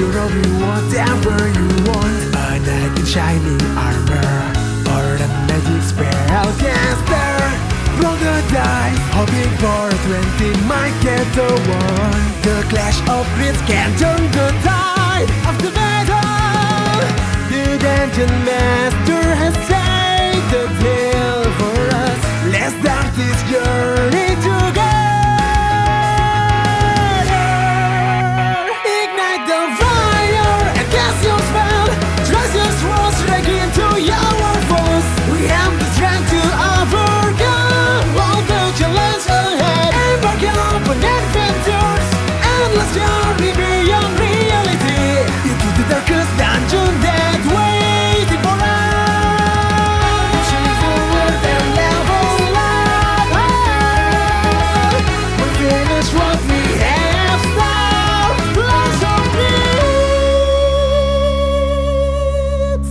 You'll be whatever you want. A knight in shining armor, or a magic spellcaster. Roll the dice, hoping for a 20 might get the one. The clash of grids can turn the tide of the battle. The dungeon master has saved the tale for us. Let's start this journey together. Ignite the fire and cast your spell. Trust your swords straight into your foes. We have the strength to overcome all the challenges ahead. Embark on adventures, endless journey beyond reality. Into the darkest dungeon that waiting for us. Pushing forward and level up. We'll finish what we have started. Lots of needs.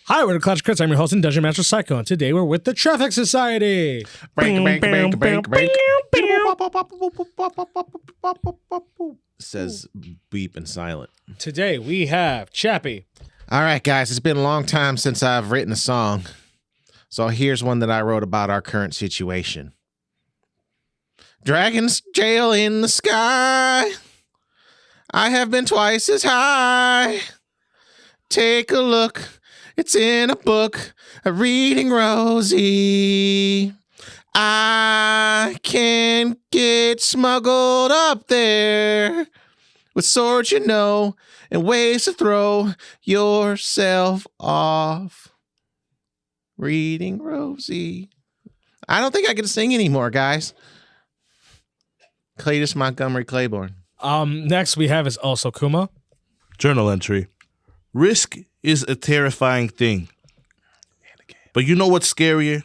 Hi, we're the Clash Crits. I'm your host and Dungeon Master Psycho, and today we're with the Traffic Society. Says beep and silent. Today we have Chappie. All right, guys, it's been a long time since I've written a song. So here's one that I wrote about our current situation. Dragon's jail in the sky. I have been twice as high. Take a look. It's in a book. A reading Rosie. I can get smuggled up there with swords, you know, and ways to throw yourself off. Reading Rosie. I don't think I can sing anymore, guys. Cleatus Montgomery Claiborne. Next we have is also Kuma. Journal entry. Risk is a terrifying thing. But you know what's scarier?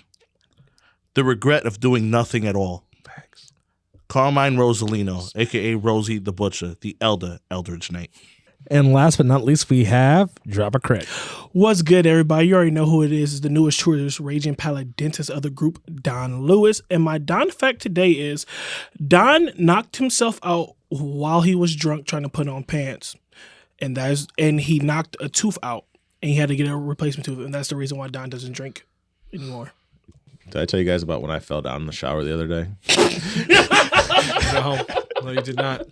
The regret of doing nothing at all. Carmine Rosalino, a.k.a. Rosie the Butcher, the Elder Eldridge Knight. And last but not least, we have Drop a Crit. What's good, everybody? You already know who it is. It's the newest, truest, raging paladintess of the group, Don Lewis. And my Don fact today is Don knocked himself out while he was drunk trying to put on pants. And he knocked a tooth out. And he had to get a replacement tooth. And that's the reason why Don doesn't drink anymore. Did I tell you guys about when I fell down in the shower the other day? No, you did not.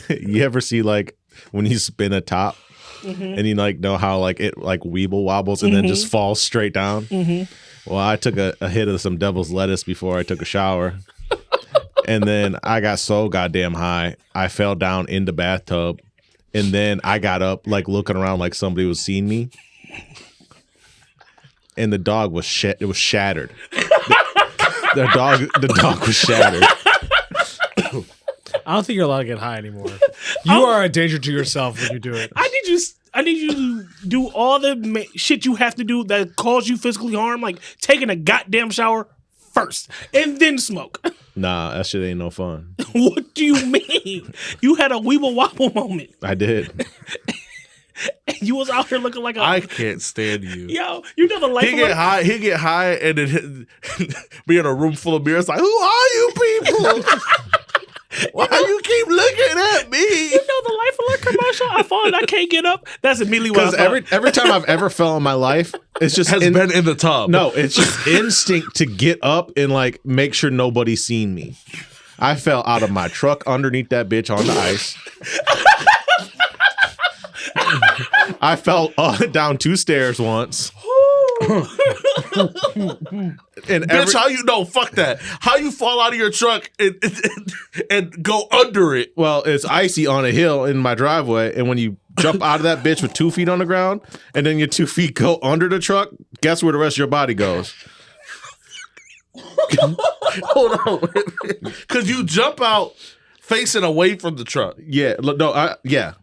You ever see like when you spin a top and you like know how like it like weeble wobbles and then just falls straight down? Well, I took a hit of some devil's lettuce before I took a shower. And then I got so goddamn high, I fell down in the bathtub. And then I got up like looking around like somebody was seeing me. And the dog was it was shattered. The dog was shattered. I don't think you're allowed to get high anymore. You are a danger to yourself when you do it. I need you to do all the shit you have to do that cause you physically harm, like taking a goddamn shower first and then smoke. Nah, that shit ain't no fun. What do you mean? You had a weeble wobble moment. I did. You was out here looking like I can't stand you. Yo, you know the life. He get high, and then be in a room full of mirrors. Like, who are you people? Why you keep looking at me? You know the Life Alert commercial. I fall and I can't get up. That's immediately what I thought. Every time I've ever fell in my life, it's just been in the tub. No, it's just instinct to get up and like make sure nobody's seen me. I fell out of my truck underneath that bitch on the ice. I fell down 2 stairs once. And bitch, how you know? Fuck that. How you fall out of your truck and go under it? Well, it's icy on a hill in my driveway, and when you jump out of that bitch with 2 feet on the ground, and then your 2 feet go under the truck, guess where the rest of your body goes? Hold on, because you jump out facing away from the truck. Yeah, yeah.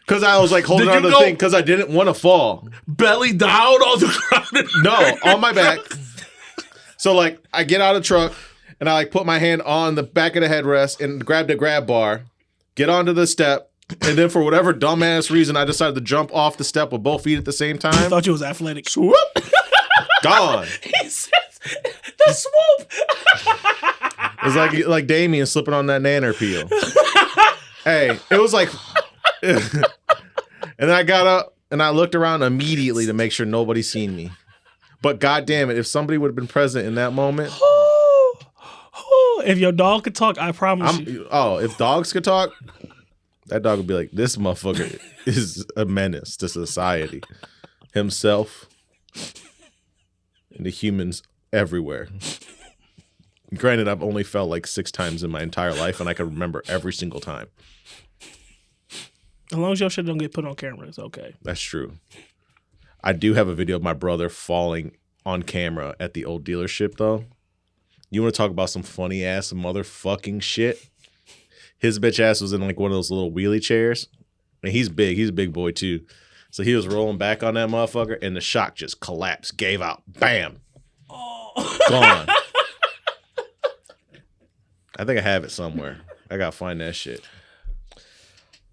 Because I was like holding on to the thing because I didn't want to fall. Belly down on the ground? No, on my back. So like I get out of the truck and I like put my hand on the back of the headrest and grab the grab bar, get onto the step, and then for whatever dumbass reason I decided to jump off the step with both feet at the same time. I thought you was athletic. Swoop! Gone. He says the swoop. It's like Damien slipping on that nanner peel. Hey, it was like, and then I got up and I looked around immediately to make sure nobody seen me. But God damn it, if somebody would have been present in that moment. If your dog could talk, I promise you. Oh, if dogs could talk, that dog would be like, this motherfucker is a menace to society. Himself and the humans everywhere. Granted, I've only fell like 6 times in my entire life, and I can remember every single time. As long as your shit don't get put on camera, it's okay. That's true. I do have a video of my brother falling on camera at the old dealership, though. You want to talk about some funny ass motherfucking shit? His bitch ass was in like one of those little wheelie chairs. And he's big. He's a big boy, too. So he was rolling back on that motherfucker, and the shock just collapsed, gave out. Bam. Oh. Gone. I think I have it somewhere. I got to find that shit.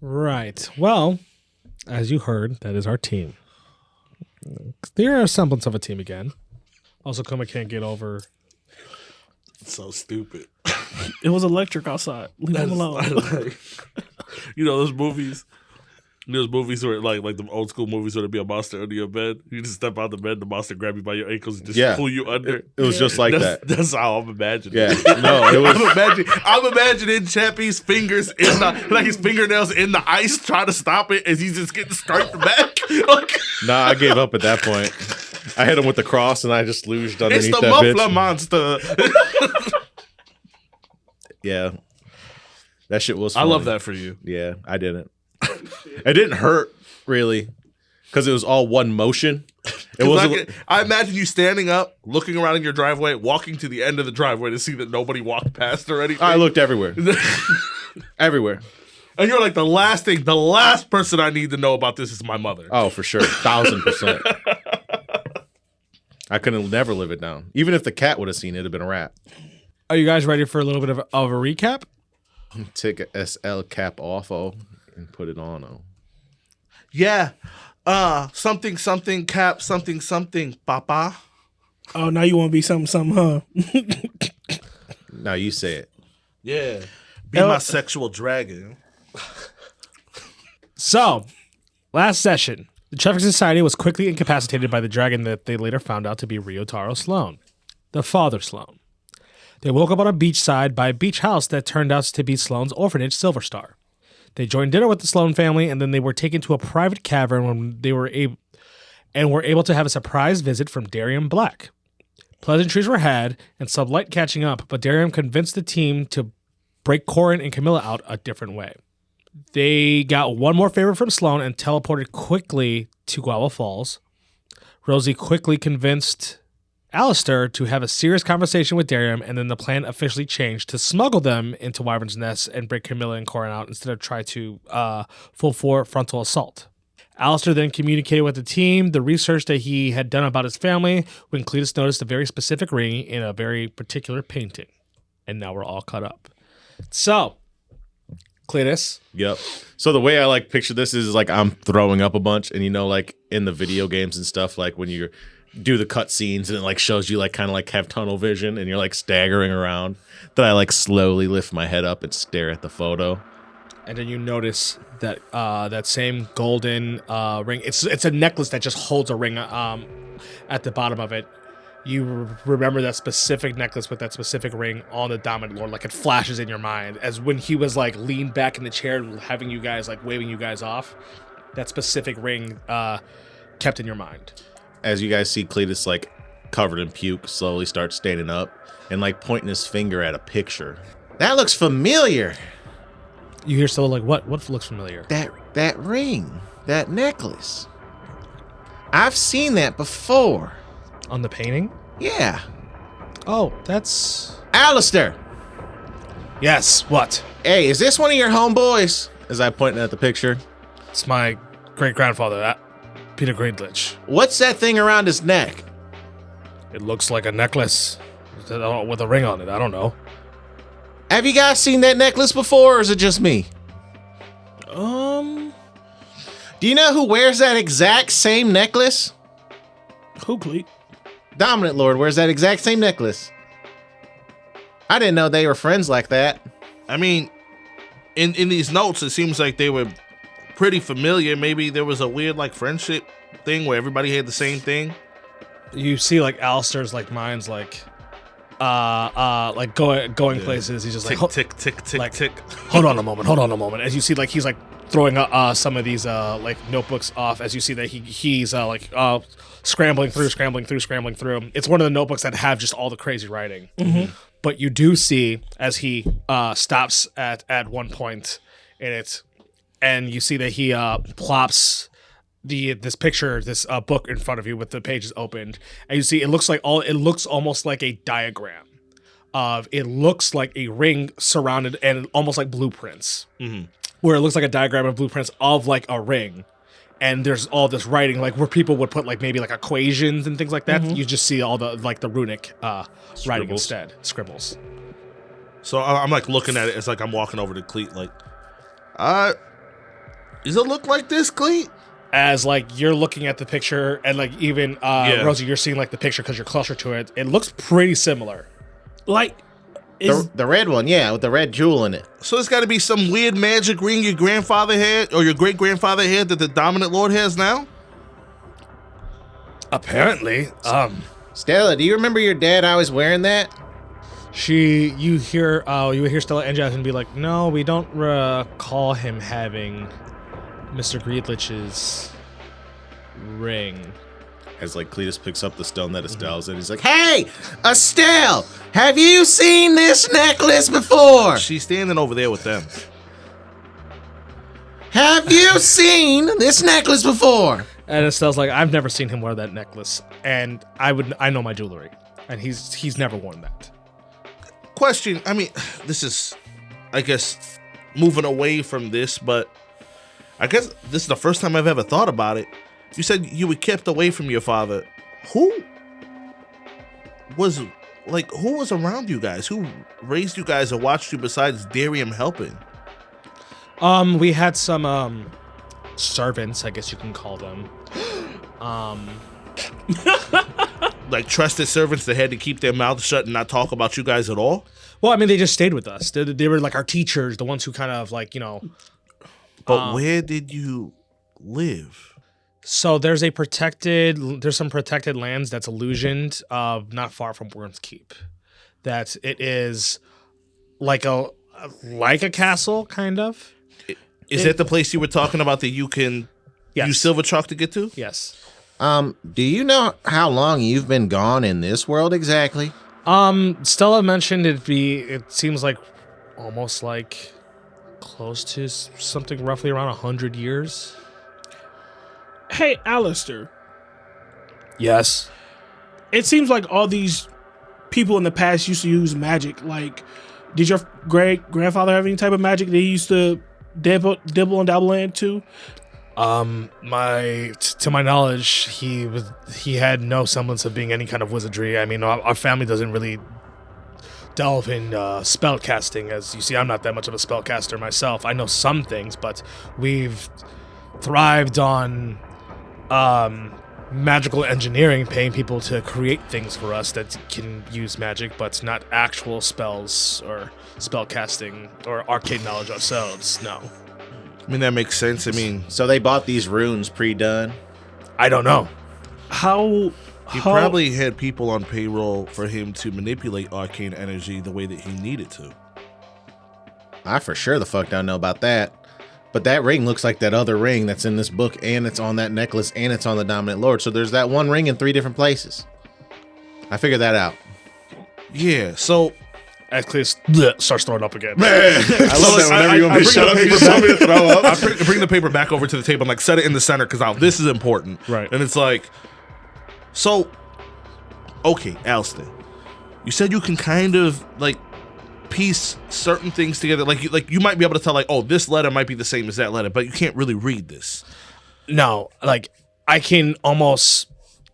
Right. Well, as you heard, that is our team. They're a semblance of a team again. Also, Kuma can't get over. It's so stupid. It was electric outside. Leave him alone. You know those movies? Those movies where like the old school movies where there'd be a monster under your bed. You just step out the bed, the monster grab you by your ankles and just pull you under. It was just like that. That's how I'm imagining. Yeah. No, it was. I'm imagining Chappie's fingers in like his fingernails in the ice trying to stop it as he's just getting striped back. Nah, I gave up at that point. I hit him with the cross and I just looged underneath it's the that muffler bitch. monster. Yeah. That shit was I funny. love that for you. Yeah, I didn't. It didn't hurt, really, because it was all one motion. It was. I imagine you standing up, looking around in your driveway, walking to the end of the driveway to see that nobody walked past or anything. I looked everywhere. Everywhere. And you're like, the last person I need to know about this is my mother. Oh, for sure. 1,000%. I couldn't never live it down. Even if the cat would have seen it, it'd have been a rat. Are you guys ready for a little bit of a recap? Take a SL cap off, and put it on, Yeah. Something cap, something, papa. Oh, now you want to be something, huh? Now you say it. Yeah. Be my sexual dragon. So, last session, the Traffic Society was quickly incapacitated by the dragon that they later found out to be Ryotaro Sloan, the father Sloan. They woke up on a beachside by a beach house that turned out to be Sloan's orphanage, Silver Star. They joined dinner with the Sloan family, and then they were taken to a private cavern when they were able to have a surprise visit from Darium Black. Pleasantries were had, and some light catching up, but Darium convinced the team to break Corin and Camilla out a different way. They got one more favor from Sloan and teleported quickly to Guavofalls. Rosie quickly convinced Alistair to have a serious conversation with Darium, and then the plan officially changed to smuggle them into Wyverns' nest and break Camilla and Corin out instead of try to full frontal assault. Alistair then communicated with the team the research that he had done about his family when Cleatus noticed a very specific ring in a very particular painting. And now we're all caught up. So, Cleatus. Yep. So the way I like picture this is like I'm throwing up a bunch, and you know, like in the video games and stuff, like when you do the cut scenes and it like shows you like kind of like have tunnel vision and you're like staggering around, then I like slowly lift my head up and stare at the photo. And then you notice that that same golden ring. It's a necklace that just holds a ring at the bottom of it. You remember that specific necklace with that specific ring on the Dominant Lord, like it flashes in your mind as when he was like leaned back in the chair, having you guys like waving you guys off. That specific ring kept in your mind. As you guys see Cleatus like covered in puke slowly start standing up and like pointing his finger at a picture. That looks familiar. You hear Stella like, what looks familiar? That ring, that necklace. I've seen that before. On the painting? Yeah. Oh, that's... Alistair! Yes, what? Hey, is this one of your homeboys? As I pointed at the picture. It's my great-grandfather, Peter Greenlich. What's that thing around his neck? It looks like a necklace with a ring on it. I don't know. Have you guys seen that necklace before, or is it just me? Do you know who wears that exact same necklace? Who, please? Dominant Lord wears that exact same necklace. I didn't know they were friends like that. I mean, in these notes, it seems like they were pretty familiar. Maybe there was a weird like friendship thing where everybody had the same thing. You see like Alistair's like mind's like going places. He's just Tick, like tick, tick, tick, like, tick. hold on a moment. As you see, like he's like throwing some of these like notebooks off. As you see that he's scrambling through. It's one of the notebooks that have just all the crazy writing. Mm-hmm. But you do see as he stops at one point in it, and you see that he plops this book in front of you with the pages opened, and you see it looks almost like a diagram. It looks like a ring surrounded and almost like blueprints, where it looks like a diagram of blueprints of like a ring, and there's all this writing like where people would put like maybe like equations and things like that. You just see all the like the runic writing instead, scribbles. So I'm like looking at it as like I'm walking over to Cleet, like, does it look like this, Cleet? As like you're looking at the picture, and like even Rosie, you're seeing like the picture because you're closer to it. It looks pretty similar. Like The red one, yeah, with the red jewel in it. So it's got to be some weird magic ring your grandfather had or your great grandfather had that the dominant lord has now. Apparently, Stella, do you remember your dad always wearing that? you hear Stella and Jasmine be like, no, we don't recall him having Mr. Greedlich's ring. As like Cleatus picks up the stone that Estelle's in, he's like, "Hey, Estelle, have you seen this necklace before? She's standing over there with them. Have you seen this necklace before?" And Estelle's like, I've never seen him wear that necklace, and I know my jewelry, and he's never worn that. Question, I mean, this is, I guess, moving away from this, but I guess this is the first time I've ever thought about it. You said you were kept away from your father. Who was around you guys? Who raised you guys or watched you besides Darium helping? We had some servants, I guess you can call them. Like trusted servants that had to keep their mouths shut and not talk about you guys at all? Well, I mean, they just stayed with us. They were like our teachers, the ones who kind of like, But where did you live? So there's some protected lands that's illusioned, not far from Worm's Keep. That it is like a castle, kind of. Is that the place you were talking about that you can use silver chalk to get to? Yes. Do you know how long you've been gone in this world exactly? Stella mentioned it seems like almost like close to something roughly around 100 years. Hey, Alistair. Yes. It seems like all these people in the past used to use magic. Like, did your great-grandfather have any type of magic that he used to dibble and dabble into? To my knowledge, he had no semblance of being any kind of wizardry. I mean, our family doesn't really delve in spell casting. As you see, I'm not that much of a spellcaster myself. I know some things, but we've thrived on magical engineering, paying people to create things for us that can use magic, but not actual spells or spell casting or arcane knowledge ourselves. No. I mean, that makes sense. I mean, So they bought these runes pre-done? I don't know. he probably had people on payroll for him to manipulate arcane energy the way that he needed to. I for sure the fuck don't know about that. But that ring looks like that other ring that's in this book, and it's on that necklace, and it's on the Dominant Lord. So there's that one ring in 3 different places. I figured that out. Yeah, so As Cleatus starts throwing up again. I love that whenever you want me to shut up, you just tell me to throw up. I bring the paper back over to the table and like set it in the center because now this is important. Right. And it's like, so, okay, Alistair, you said you can kind of like piece certain things together. Like you might be able to tell like, oh, this letter might be the same as that letter, but you can't really read this. No, like I can almost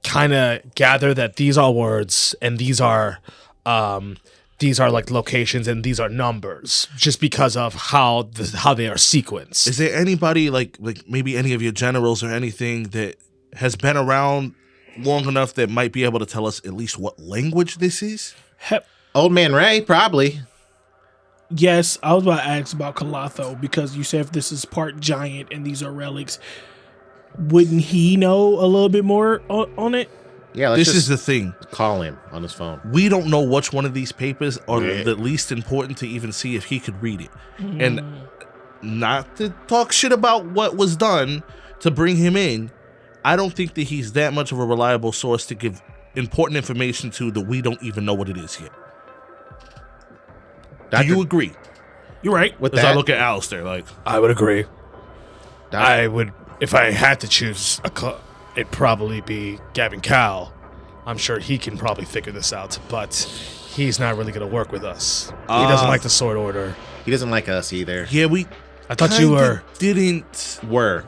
kind of gather that these are words and these are like locations and these are numbers just because of how they are sequenced. Is there anybody like maybe any of your generals or anything that has been around long enough that might be able to tell us at least what language this is? Old Man Ray, probably. Yes, I was about to ask about Kalatho because you said if this is part giant and these are relics, wouldn't he know a little bit more on it? Yeah, let's This just is the thing. call him on his phone. We don't know which one of these papers are Yeah. the least important to even see if he could read it. And not to talk shit about what was done to bring him in, I don't think that he's that much of a reliable source to give important information to that we don't even know what it is yet. Do you agree? You're right. with As that? I look at Alistair, like, I would agree. Doc- I would, if I had to choose it'd probably be Gavin Cowell. I'm sure he can probably figure this out, but he's not really going to work with us. He doesn't like the Sword Order. he doesn't like us either. yeah, we I thought you kinda were. didn't Were.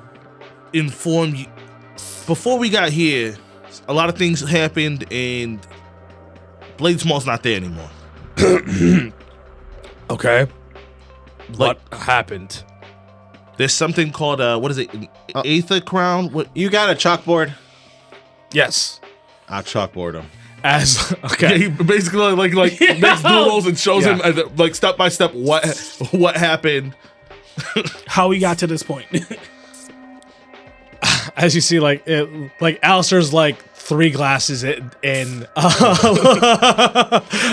inform you. Before we got here, a lot of things happened, and Blade Small's not there anymore. Okay. Like- What happened? There's something called what is it? An Aether Crown? What? You got a chalkboard? Yes. I'll chalkboard him. As Yeah, okay. he basically like makes doodles and shows Yeah. him like step by step what happened. How we got to this point. As you see, like Alistair's like 3 glasses in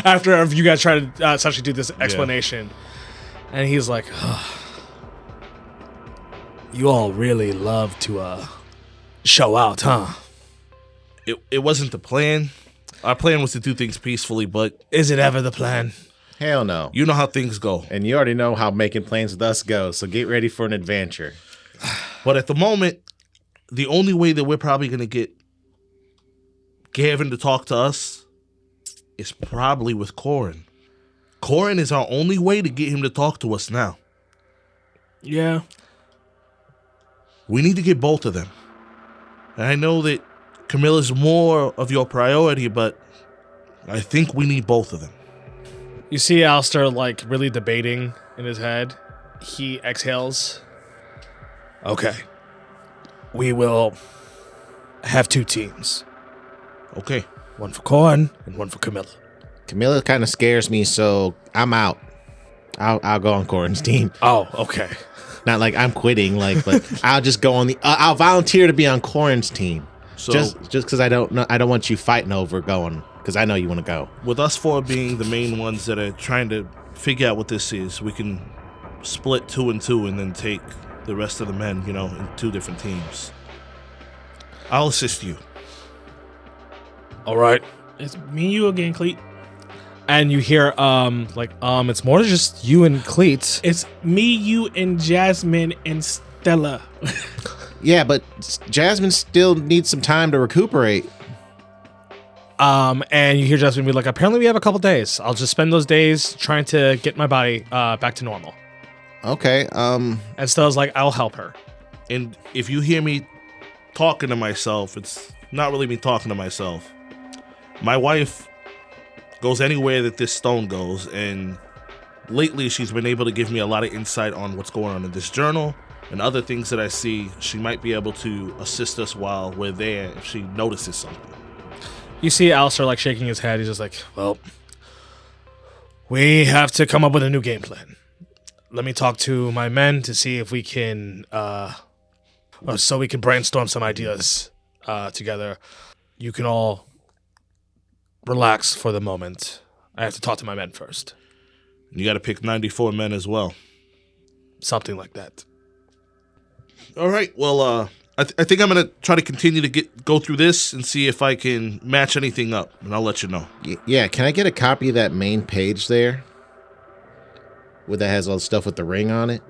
after you guys try to essentially do this explanation, and he's like, "You all really love to show out, huh? It wasn't the plan. Our plan was to do things peacefully, but Is it ever the plan?" Hell no. you know how things go. And you already know how making plans with us goes, so get ready for an adventure. But at the moment, the only way that we're probably gonna get Gavin to talk to us is probably with Corin. Corin is our only way to get him to talk to us now. Yeah. We need to get both of them. And I know that Camilla's more of your priority, but I think we need both of them. You see Alistair like really debating in his head. He exhales. Okay. We will have 2 teams. Okay. One for Corin and one for Camilla. Camilla kind of scares me, so I'm out. I'll go on Corin's team. Oh, okay. Not like I'm quitting, like, but I'll just go on the. I'll volunteer to be on Corin's team. So just because I don't want you fighting over going, because I know you want to go. with us 4 being the main ones that are trying to figure out what this is, we can split 2 and 2 and then take the rest of the men, in 2 different teams. I'll assist you. All right. It's me and you again, Cleet. And you hear it's more than just you and Cleats. It's me, you, and Jasmine and Stella. Yeah, but Jasmine still needs some time to recuperate. And you hear Jasmine be like, apparently we have a couple days. I'll just spend those days trying to get my body back to normal. Okay. And Stella's like, I'll help her. And if you hear me talking to myself, it's not really me talking to myself. My wife goes anywhere that this stone goes, and lately she's been able to give me a lot of insight on what's going on in this journal and other things that I see. She might be able to assist us while we're there if she notices something. You see Alistair like shaking his head. He's just like, well, we have to come up with a new game plan. Let me talk to my men to see if we can, so we can brainstorm some ideas together. You can all relax for the moment. I have to talk to my men first. You got to pick 94 men as well. Something like that. All right. Well, I think I'm gonna try to continue to go through this and see if I can match anything up, and I'll let you know. Yeah, can I get a copy of that main page there? Where that has all the stuff with the ring on it?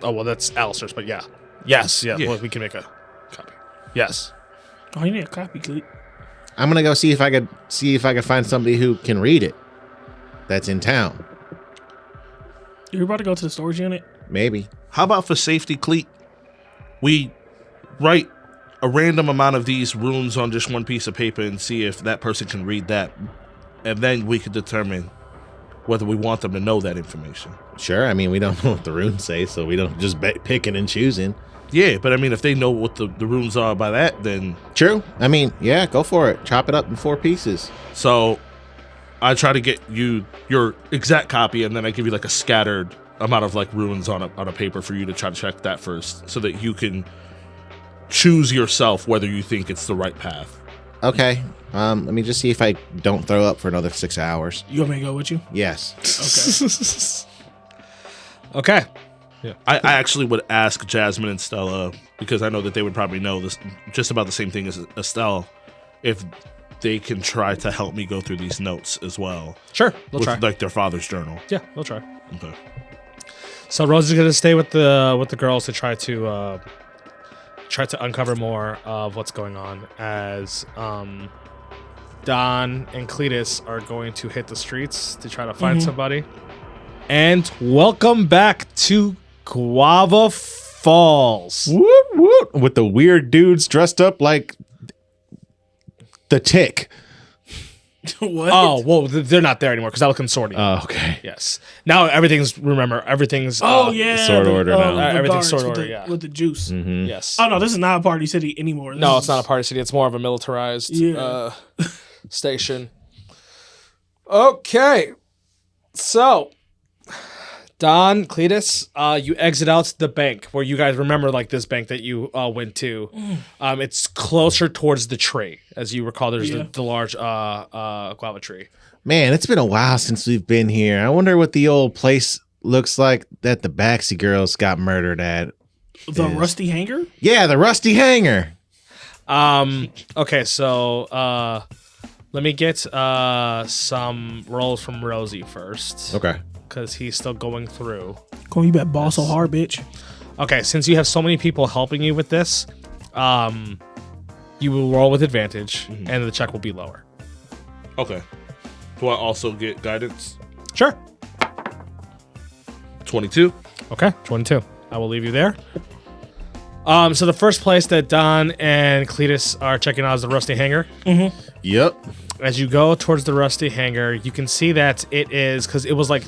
Oh, well, that's Alistair's, but yeah. Yes, yeah. Yeah. Well, we can make a copy. Yes. Oh, you need a copy, Cleet. I'm gonna go see if I could find somebody who can read it. That's in town. You're about to go to the storage unit? Maybe. How about for safety, Cleet? We write a random amount of these runes on just one piece of paper and see if that person can read that, and then we can determine whether we want them to know that information. Sure. I mean, we don't know what the runes say, so we don't just picking and choosing. Yeah, but I mean, if they know what the runes are by that, then True. I mean, yeah, go for it. Chop it up in 4 pieces. so I try to get you your exact copy, and then I give you like a scattered amount of like runes on a paper for you to try to check that first, so that you can choose yourself whether you think it's the right path. Okay. Let me just see if I don't throw up for another 6 hours. You want me to go with you? Yes. Okay. I actually would ask Jasmine and Stella, because I know that they would probably know this just about the same thing as Estelle, if they can try to help me go through these notes as well. Sure, they'll with try. like their father's journal. Yeah, they'll try. Okay. So Rose is gonna stay with the girls to try to uncover more of what's going on, as Don and Cleatus are going to hit the streets to try to find somebody. And welcome back to Guavofalls. Woot woot. With the weird dudes dressed up like the Tick. What? Oh, well, they're not there anymore because that was consortium. Oh, okay. Yes. Now everything's Oh yeah, Sword order now. the Everything's guards sword with order, the, yeah. with the juice. Yes. Oh no, this is not a party city anymore. No, it's not a party city. It's more of a militarized station. Okay. So, Don, Cleatus, you exit out the bank where you guys remember, like, this bank that you went to. It's closer towards the tree. As you recall, there's the large guava tree. Man, it's been a while since we've been here. I wonder what the old place looks like that the Baxi girls got murdered at. The Rusty Hanger? Yeah, the Rusty Hanger. Okay, so let me get some rolls from Rosie first. Okay. Because he's still going through. Come on, you bet ball so hard, bitch. Okay, since you have so many people helping you with this, you will roll with advantage, and the check will be lower. Okay. Do I also get guidance? Sure. 22. Okay, 22. I will leave you there. So the first place that Don and Cleatus are checking out is the Rusty Hanger. Yep. As you go towards the Rusty Hanger, you can see that it is, because it was like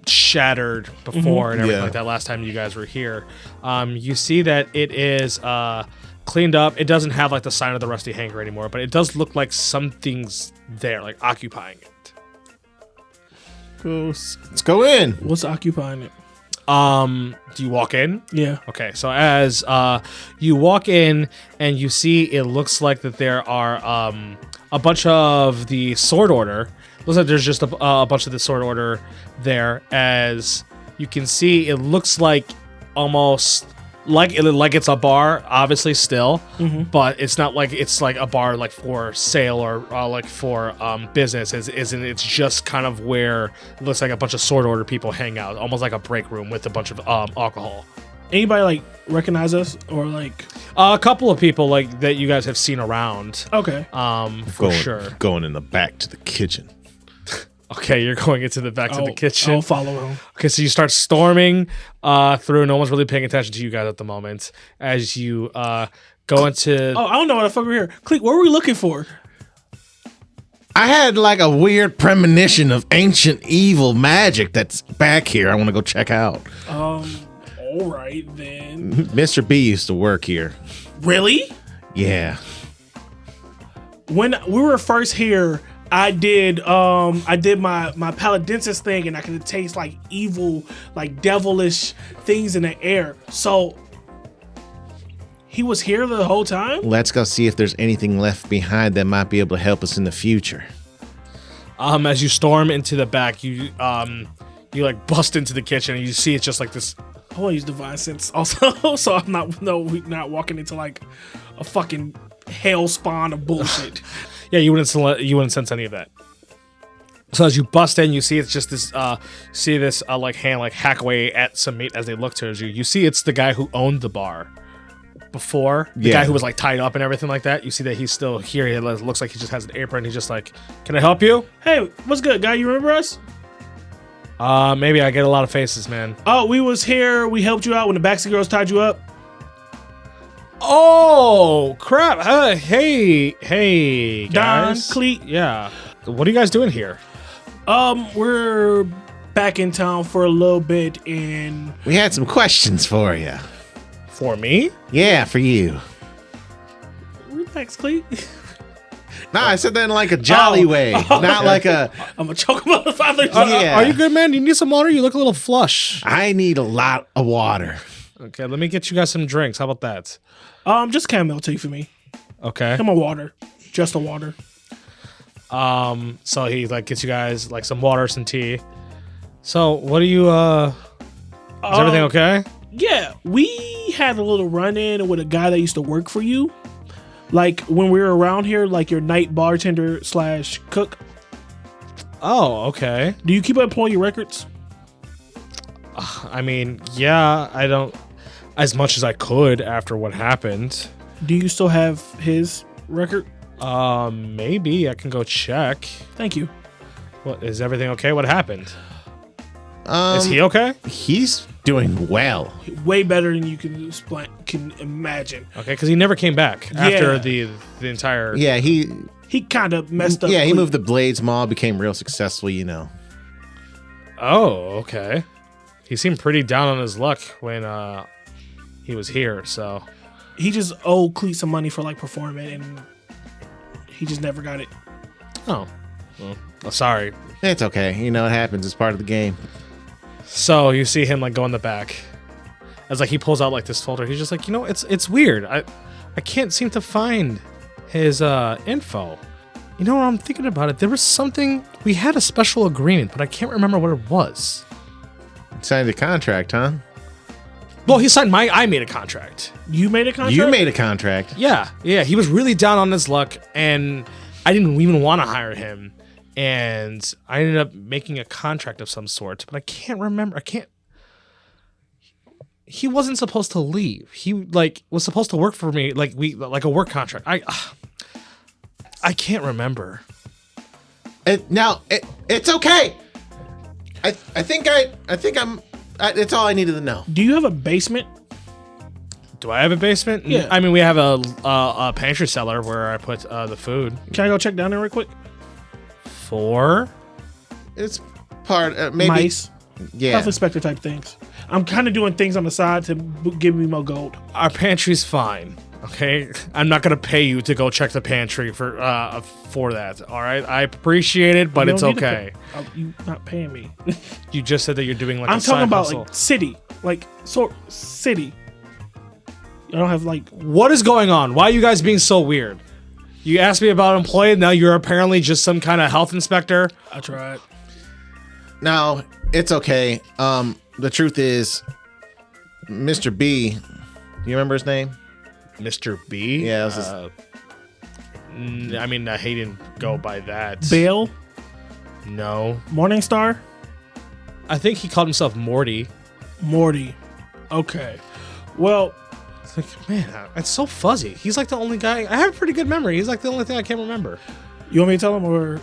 shattered before and everything like that last time you guys were here. You see that it is cleaned up. It doesn't have like the sign of the Rusty Hanger anymore, but it does look like something's there, like occupying it. Let's go in. What's occupying it? Do you walk in? Yeah. Okay, so as you walk in and you see, it looks like that there are a bunch of the Sword Order. Looks like there's just a bunch of the Sword Order there. As you can see, it looks like almost like it's a bar, obviously still, but it's not like it's like a bar like for sale or like for business. It's just kind of where it looks like a bunch of Sword Order people hang out, almost like a break room with a bunch of alcohol. Anybody like recognize us or like A couple of people like that you guys have seen around. okay? For sure. Going in the back to the kitchen. Okay, you're going into the back to the kitchen. I'll follow him. Okay, so you start storming through. No one's really paying attention to you guys at the moment as you go into. Oh, I don't know what the fuck we're here. Cleek, what were we looking for? I had like a weird premonition of ancient evil magic that's back here. I want to go check out. All right then. Mr. B used to work here. Really? Yeah. When we were first here, I did my paladensis thing, and I could taste like evil, like devilish things in the air. So he was here the whole time? Let's go see if there's anything left behind that might be able to help us in the future. As you storm into the back, you like bust into the kitchen and you see it's just like this. I want to use divine sense also, so I'm not walking into like a fucking hell spawn of bullshit. Yeah, you wouldn't sense any of that. So as you bust in, you see it's just this like hand like hack away at some meat as they look towards you. You see it's the guy who owned the bar before. The guy who was like tied up and everything like that. You see that he's still here. He looks like he just has an apron. He's just like, "Can I help you?" Hey, what's good, guy? You remember us? Maybe. I get a lot of faces, man. Oh, we was here. We helped you out when the Baxi girls tied you up. Oh crap! Hey, guys. Don, Cleet. Yeah. What are you guys doing here? We're back in town for a little bit, and We had some questions for you. For me? Yeah, for you. relax, Cleet. Nah, I said that in like a jolly way, not like a. I'm gonna choke him on the father. Yeah. Are you good, man? You need some water? You look a little flush. I need a lot of water. Okay, let me get you guys some drinks. How about that? Just chamomile tea for me. Okay. Come on, water. Just a water. So he like gets you guys like some water, some tea. So what do you is everything okay? Yeah, we had a little run-in with a guy that used to work for you. Like when we were around here, like your night bartender / cook. Oh, okay. Do you keep employee records? I mean, yeah, I don't as much as I could after what happened. Do you still have his record? Maybe I can go check. Thank you. What is everything okay? What happened? Um, Is he okay? He's doing well. Way better than you can imagine. Okay, because he never came back after the entire. Yeah, he kind of messed up. he moved the Blades Mall, became real successful. You know. Oh, okay. He seemed pretty down on his luck when he was here. So He just owed Cleat some money for like performing, and he just never got it. well, sorry. It's okay. You know, it happens. It's part of the game. So you see him like go in the back as like he pulls out like this folder. He's just like, it's weird. I can't seem to find his info. You know what, I'm thinking about it. There was something, we had a special agreement, but I can't remember what it was. Signed a contract, huh? Well, I made a contract. You made a contract? You made a contract. Yeah. He was really down on his luck, and I didn't even want to hire him. And I ended up making a contract of some sort, but I can't remember. He wasn't supposed to leave. He like was supposed to work for me, like a work contract. I can't remember. It's okay. I think it's all I needed to know. Do you have a basement? Do I have a basement? Yeah. I mean, we have a pantry cellar where I put the food. Can I go check down there real quick? For It's part maybe. Mice. Yeah. Health inspector type things. I'm kind of doing things on the side to give me more gold. our pantry's fine. Okay, I'm not gonna pay you to go check the pantry for that. All right, I appreciate it, but You it's don't need to okay. you not paying me. You just said that you're doing like I'm a talking side about hustle. like city, city. I don't have like. What is going on? Why are you guys being so weird? You asked me about employee, now you're apparently just some kind of health inspector. I tried. No, it's okay. The truth is, Mr. B. Do you remember his name? Mr. B? Yeah, it was I mean, he didn't go by that. Bale, No. Morningstar, I think he called himself Morty. Morty. Okay. Well, It's like, man, it's so fuzzy. He's like the only guy. I have a pretty good memory. He's like the only thing I can't remember. you want me to tell him or?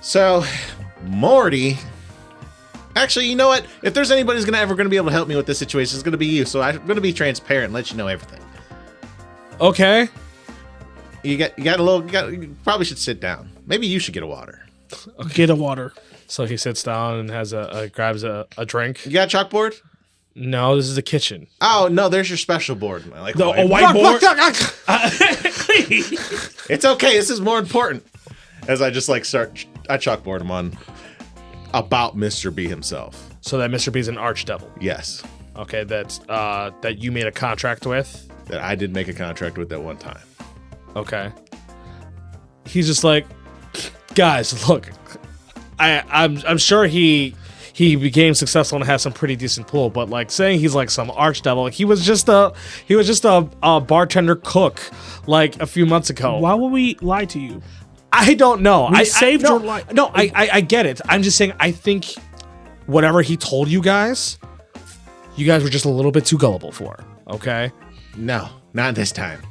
So, Morty. Actually, you know what? If there's anybody who's ever gonna be able to help me with this situation, it's gonna be you. So I'm gonna be transparent and let you know everything. Okay. You probably should sit down. Maybe you should get a water. Get a water. So he sits down and has grabs a drink. You got a chalkboard? No, this is the kitchen. Oh no, there's your special board. Like A whiteboard. whiteboard. It's okay. This is more important. As I just I chalkboard him on about Mr. B himself. So that Mr. B is an archdevil. Yes, Okay, that you made a contract with. that I did make a contract with that one time. Okay. He's just like, guys, look, I'm sure he became successful and has some pretty decent pull, but like saying he's like some archdevil, he was just a bartender cook like a few months ago. Why would we lie to you? I don't know. We saved no, your life. No, I get it. I'm just saying I think whatever he told you guys were just a little bit too gullible for. Okay? No, not this time.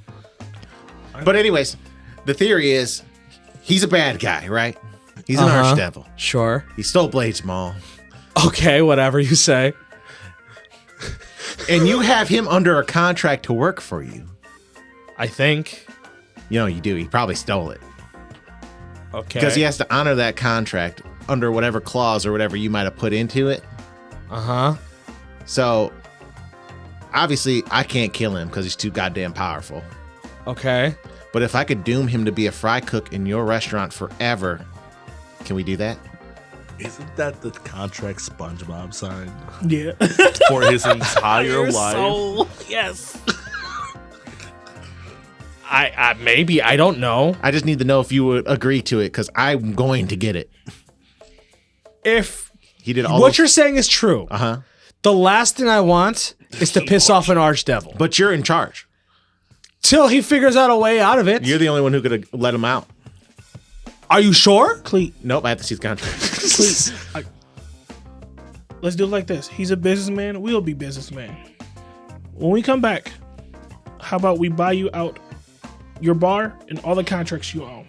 But anyways, the theory is he's a bad guy, right? He's an archdevil. Sure. He stole Blades Mall. Okay, whatever you say. And you have him under a contract to work for you. I think. You know you do. He probably stole it. Okay. Because he has to honor that contract under whatever clause or whatever you might have put into it. Uh-huh. So, obviously, I can't kill him because he's too goddamn powerful. Okay. But if I could doom him to be a fry cook in your restaurant forever, can we do that? Isn't that the contract SpongeBob signed Yeah. for his entire Your life? soul. Yes. I maybe, I don't know. I just need to know if you would agree to it because I'm going to get it. If He did all what those- you're saying is true, Uh-huh. the last thing I want is to piss off an archdevil. But you're in charge. Till he figures out a way out of it. You're the only one who could have let him out. Are you sure? Cleet. Nope, I have to see the contract. Cleet. Let's do it like this. He's a businessman. We'll be businessman. When we come back, how about we buy you out your bar and all the contracts you own?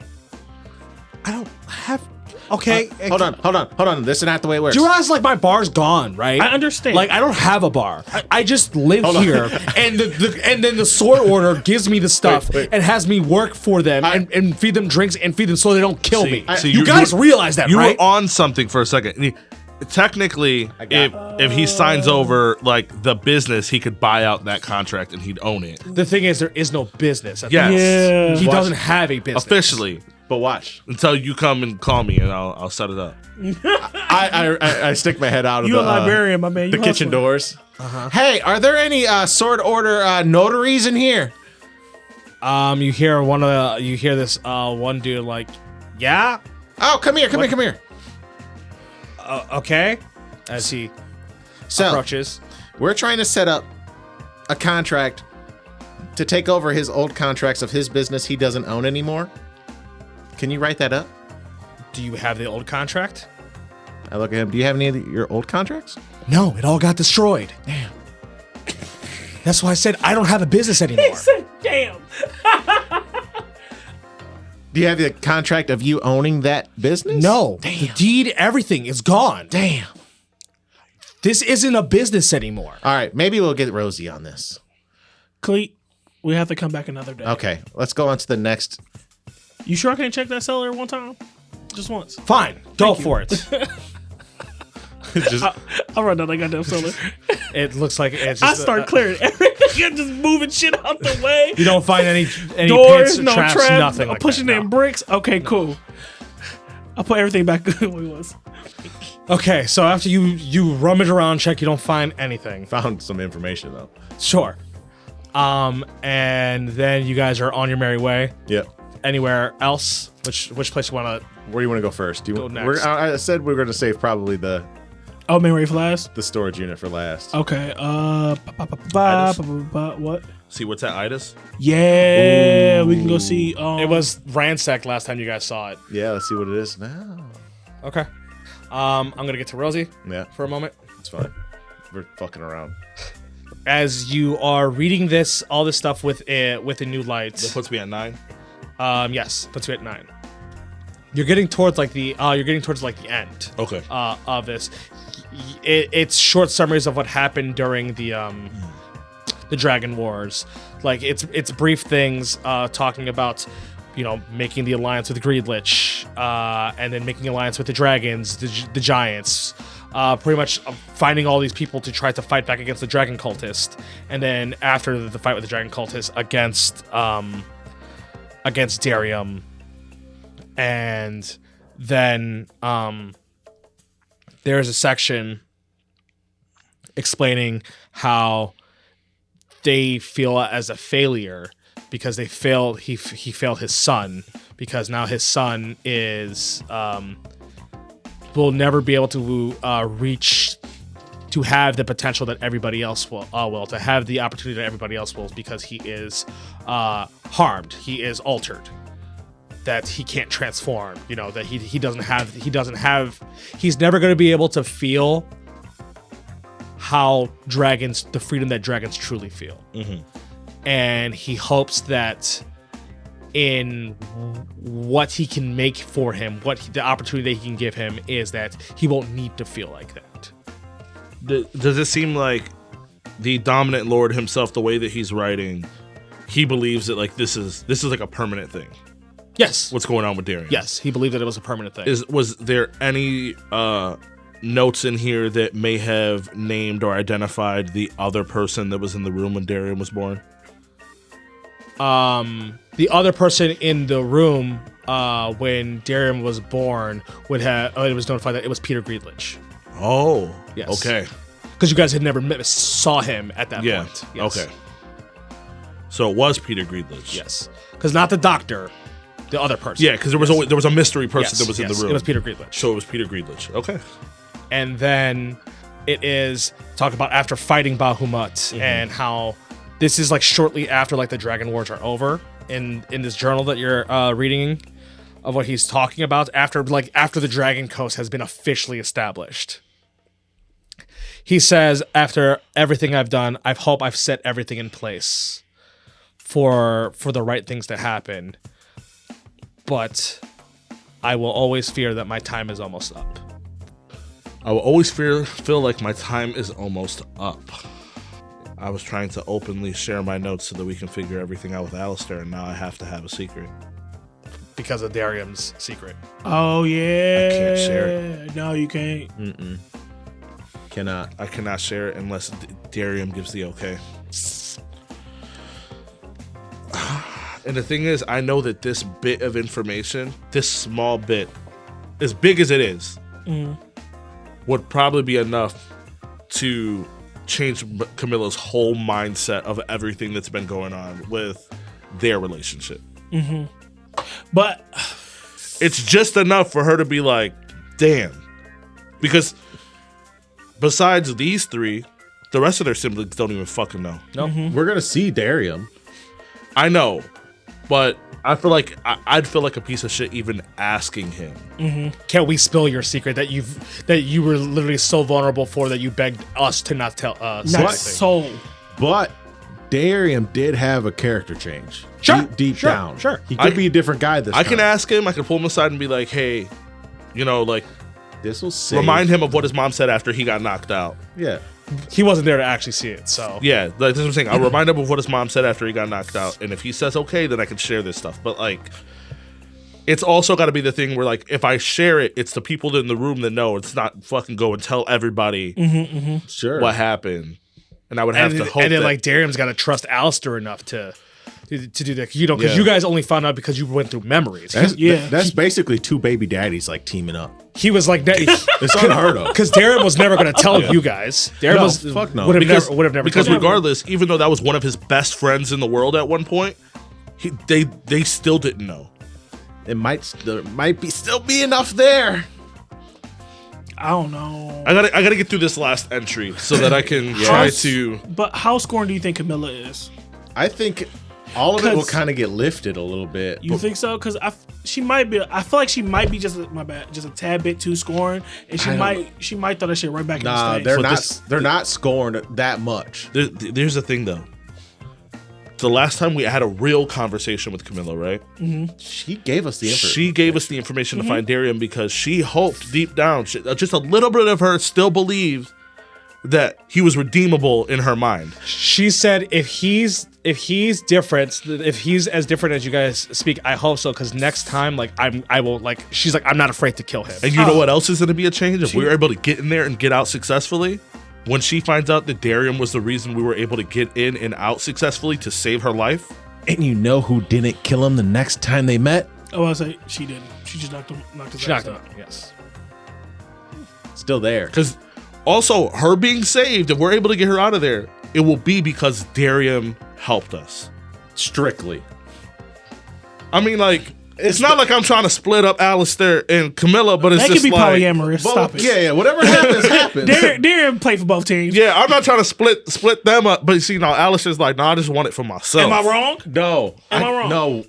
I don't have. Okay. Hold on. This is not the way it works. Do you realize, like, my bar's gone, right? I understand. Like, I don't have a bar. I just live Hold on. here, and and then the sword order gives me the stuff Wait. and has me work for them and feed them drinks and feed them so they don't kill me. You guys realize that, you right? were on something for a second. Technically, if he signs over like the business, he could buy out that contract and he'd own it. The thing is, there is no business. Yes. Yeah. He doesn't have a business. Officially. But watch. Until you come and call me and I'll set it up. I stick my head out of You a librarian, my man. the You kitchen hustling. doors. Hey, are there any sword order notaries in here? You hear this one dude like, yeah, Oh, come here. okay, as he So approaches. we're trying to set up a contract to take over his old contracts of his business he doesn't own anymore. Can you write that up? Do you have the old contract? I look at him. Do you have any of your old contracts? No, it all got destroyed. Damn. That's why I said I don't have a business anymore. He said, damn. Do you have the contract of you owning that business? No, the deed, everything is gone. Damn. This isn't a business anymore. All right, maybe we'll get Rosie on this. Cleet, we have to come back another day. Okay, let's go on to the next. You sure I can't check that cellar one time? Just once. Fine, go for it. I'll run down that goddamn cellar. It looks like it's I just start clearing everything. I'm just moving shit out the way. You don't find any Doors, pits, no traps, traps. nothing I'm like pushing that. in bricks. Okay, cool. I'll put everything back the way it was. Okay, so after you rummage around, check, you don't find anything. Found some information though. Sure. And then you guys are on your merry way. Yep. Anywhere else? Which place you want to? Where do you want to go first? Do you Go next. I said we were going to save probably the Oh, man, ready for last? the storage unit for last. Okay. What? See what's that itis? Yeah, we can go see. It was ransacked last time you guys saw it. Yeah, let's see what it is now. Okay. I'm gonna get to Rosie Yeah, for a moment. it's fine. We're fucking around. As you are reading all this stuff with the new That lights. puts me at 9. Yes, puts you at 9. You're getting towards like the end. Okay. Of this. It's short summaries of what happened during the Dragon Wars. Like it's brief things talking about, making the alliance with Greedlich, and then making alliance with the dragons, the giants. Pretty much finding all these people to try to fight back against the dragon cultist, and then after the fight with the dragon cultist against Darium, and then there's a section explaining how they feel as a failure because he failed his son, because now his son is will never be able to reach to have the potential that everybody else will to have the opportunity that everybody else will, because he is harmed, he is altered, that he can't transform, that he's never going to be able to feel how the freedom that dragons truly feel. Mm-hmm. And he hopes that in what he can make for him, the opportunity that he can give him is that he won't need to feel like that. Does it seem like the dominant lord himself, the way that he's writing, he believes that like this is like a permanent thing? Yes. What's going on with Darian? Yes, he believed that it was a permanent thing. Was there any notes in here that may have named or identified the other person that was in the room when Darian was born? the other person in the room when Darium was born it was notified that it was Peter Greenlich. Oh, Yes. okay. Because you guys had never saw him at that Yeah. point. Yes. Okay. So it was Peter Greenlich. Yes. Because not the doctor, the other person. Yeah, because there was a mystery person that was in the room. It was Peter Greenlich. So it was Peter Greenlich. Okay. And then it is talk about after fighting Bahamut and how this is like shortly after like the Dragon Wars are over in this journal that you're reading of what he's talking about after the Dragon Coast has been officially established. He says, after everything I've done, I hope I've set everything in place for the right things to happen. But I will always fear that my time is almost up. I will always feel like my time is almost up. I was trying to openly share my notes so that we can figure everything out with Alistair, and now I have to have a secret. Because of Darium's secret. Oh yeah. I can't share it. No, you can't. Cannot. I cannot share it unless Darium gives the okay. And the thing is, I know that this bit of information, this small bit, as big as it is, would probably be enough to change Camilla's whole mindset of everything that's been going on with their relationship. But It's just enough for her to be like, damn. Because besides these three, the rest of their siblings don't even fucking know. No, we're gonna see Darium. I know, but I feel like I'd feel like a piece of shit even asking him. Can't we spill your secret that you were literally so vulnerable for that you begged us to not tell us? not so. But Darium did have a character change. Sure, Deep sure, down. sure. He could be a different guy this I time. can ask him. I can pull him aside and be like, hey, like This will save. remind him of what his mom said after he got knocked out. Yeah. He wasn't there to actually see it, so Yeah, like this is what I'm saying. I'll remind him of what his mom said after he got knocked out, and if he says okay, then I can share this stuff. But like, it's also got to be the thing where like, if I share it, it's the people in the room that know. It's not fucking go and tell everybody Sure. what happened, and I would have to hope and then that like Darium's got to trust Alistair enough to do that, because Yeah. you guys only found out because you went through memories. That's basically two baby daddies like teaming up. He was like that It's unheard of. because Darium was never going to tell you guys. Darium was fuck no. would have because never because told you. regardless, even though that was one of his best friends in the world at one point, they still didn't know. There might still be enough there. I don't know. I gotta get through this last entry so that I can try to. But how scorned do you think Camilla is? I think all of it will 'Cause- kind of get lifted a little bit. You think so? Because she might be. I feel like she might be just a tad bit too scorned, and she might throw that shit right back Nah, in the they're face. not. They're not scorned that much. There's the thing though. The last time we had a real conversation with Camilla, right? She gave us the information. She gave us the information to find Darium because she hoped deep down, just a little bit of her still believed that he was redeemable in her mind. She said, if he's different, if he's as different as you guys speak, I hope so. Because next time, like I will like. She's like, I'm not afraid to kill him. And you know what else is going to be a change? If we were able to get in there and get out successfully, when she finds out that Darium was the reason we were able to get in and out successfully to save her life. And you know who didn't kill him the next time they met? Oh, I say she didn't. She just knocked his She knocked ass him out. out. Yes. Still there. Because also, her being saved, if we're able to get her out of there, it will be because Darium helped us. Strictly. I mean, like, it's not like I'm trying to split up Alistair and Camilla, but it's That just could be like, polyamorous. Stop it. Yeah, whatever happens, happens. Darren played for both teams. yeah, I'm not trying to split them up. But you see, now Alistair's like, no, I just want it for myself. Am I wrong? No. Am I wrong? No.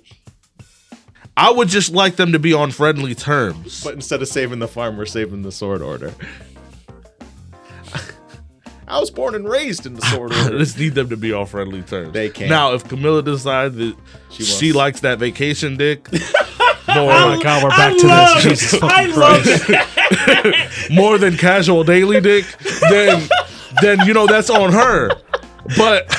I would just like them to be on friendly terms. But instead of saving the farm, we're saving the sword order. I was born and raised in the sword I order. just need them to be on friendly terms. They can't. Now, if Camilla decides that she likes that vacation dick more, Oh my God, we're back to this. Jesus fucking Christ. more than casual daily dick, then that's on her. But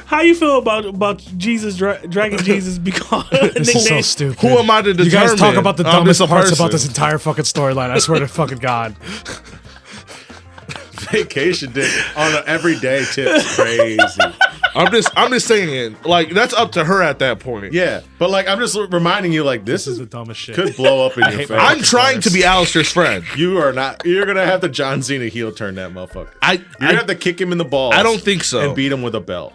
How you feel about Jesus, Dragon Jesus, because This is so nickname? stupid. who am I to determine? You guys talk about the I'm dumbest just a parts person. about this entire fucking storyline. I swear to fucking God. vacation dick on an everyday tip's crazy. I'm just saying, like, that's up to her at that point. Yeah, but like I'm just reminding you, like this is the dumbest shit. could blow up in your hate face. my I'm trying to be Alistair's friend. You are not. You're gonna have to John Cena heel turn that motherfucker. You're gonna have to kick him in the balls. I don't think so. And beat him with a belt.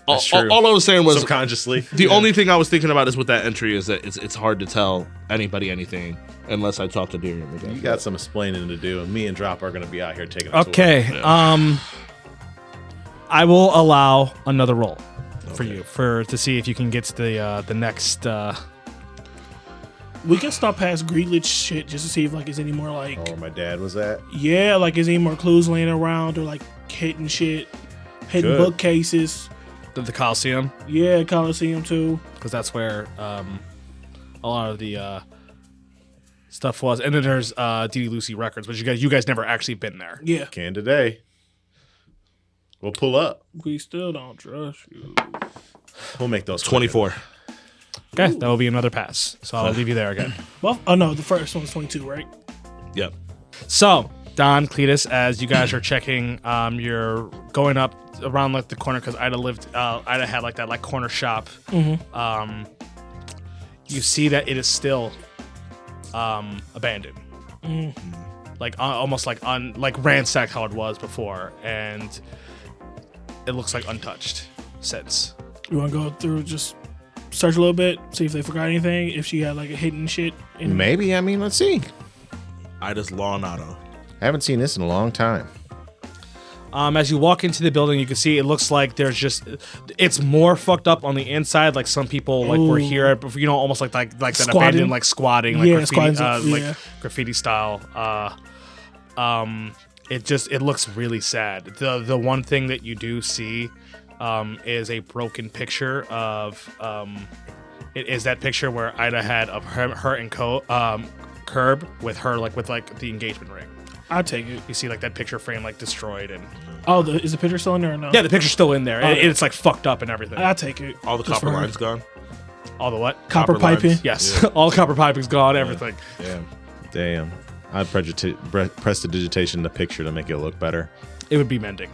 That's true. All I was saying was Subconsciously. the only thing I was thinking about is with that entry is that it's hard to tell anybody anything unless I talk to Darian again. You got some explaining to do, and me and Drop are gonna be out here taking. Okay. I will allow another roll for you to see if you can get to the next. We can stop past Greelitz shit just to see if like is any more like where my dad was at. yeah, like is any more clues laying around or like hitting shit, hitting Good. bookcases. The Coliseum, Yeah, Coliseum too. because that's where a lot of the stuff was, and then there's D.D. Lucy Records, but you guys never actually been there. Yeah, Can today. We'll pull up. we still don't trust you. We'll make those 24. Okay, that will be another pass. So I'll leave you there again. Well, oh no, the first one was 22, right? Yep. So Don, Cleatus, as you guys are checking, you're going up around like the corner because Ida had like that like corner shop. You see that it is still abandoned, like almost like like ransacked how it was before, and it looks like untouched since. You want to go through just search a little bit, see if they forgot anything, if she had like a hidden shit. Maybe. I mean, let's see. Ida's Law Auto. I haven't seen this in a long time. As you walk into the building, you can see it looks like it's more fucked up on the inside. Like some people like were here, almost like that Squatting. abandoned like squatting, like Yeah, graffiti, squatting, like yeah. graffiti style. It looks really sad. The one thing that you do see is a broken picture of it is that picture where Ida had of her and Curb with her with the engagement ring. I take it. You see like that picture frame like destroyed and Oh, is the picture still in there or no? yeah, the picture's still in there. Oh, It's like fucked up and everything. I take it. All the Just copper for her. lines gone. All the what? Copper Copper lines. piping. Yes, all the copper piping's gone. Everything. Damn. I'd press the digitation the picture to make it look better. It would be mending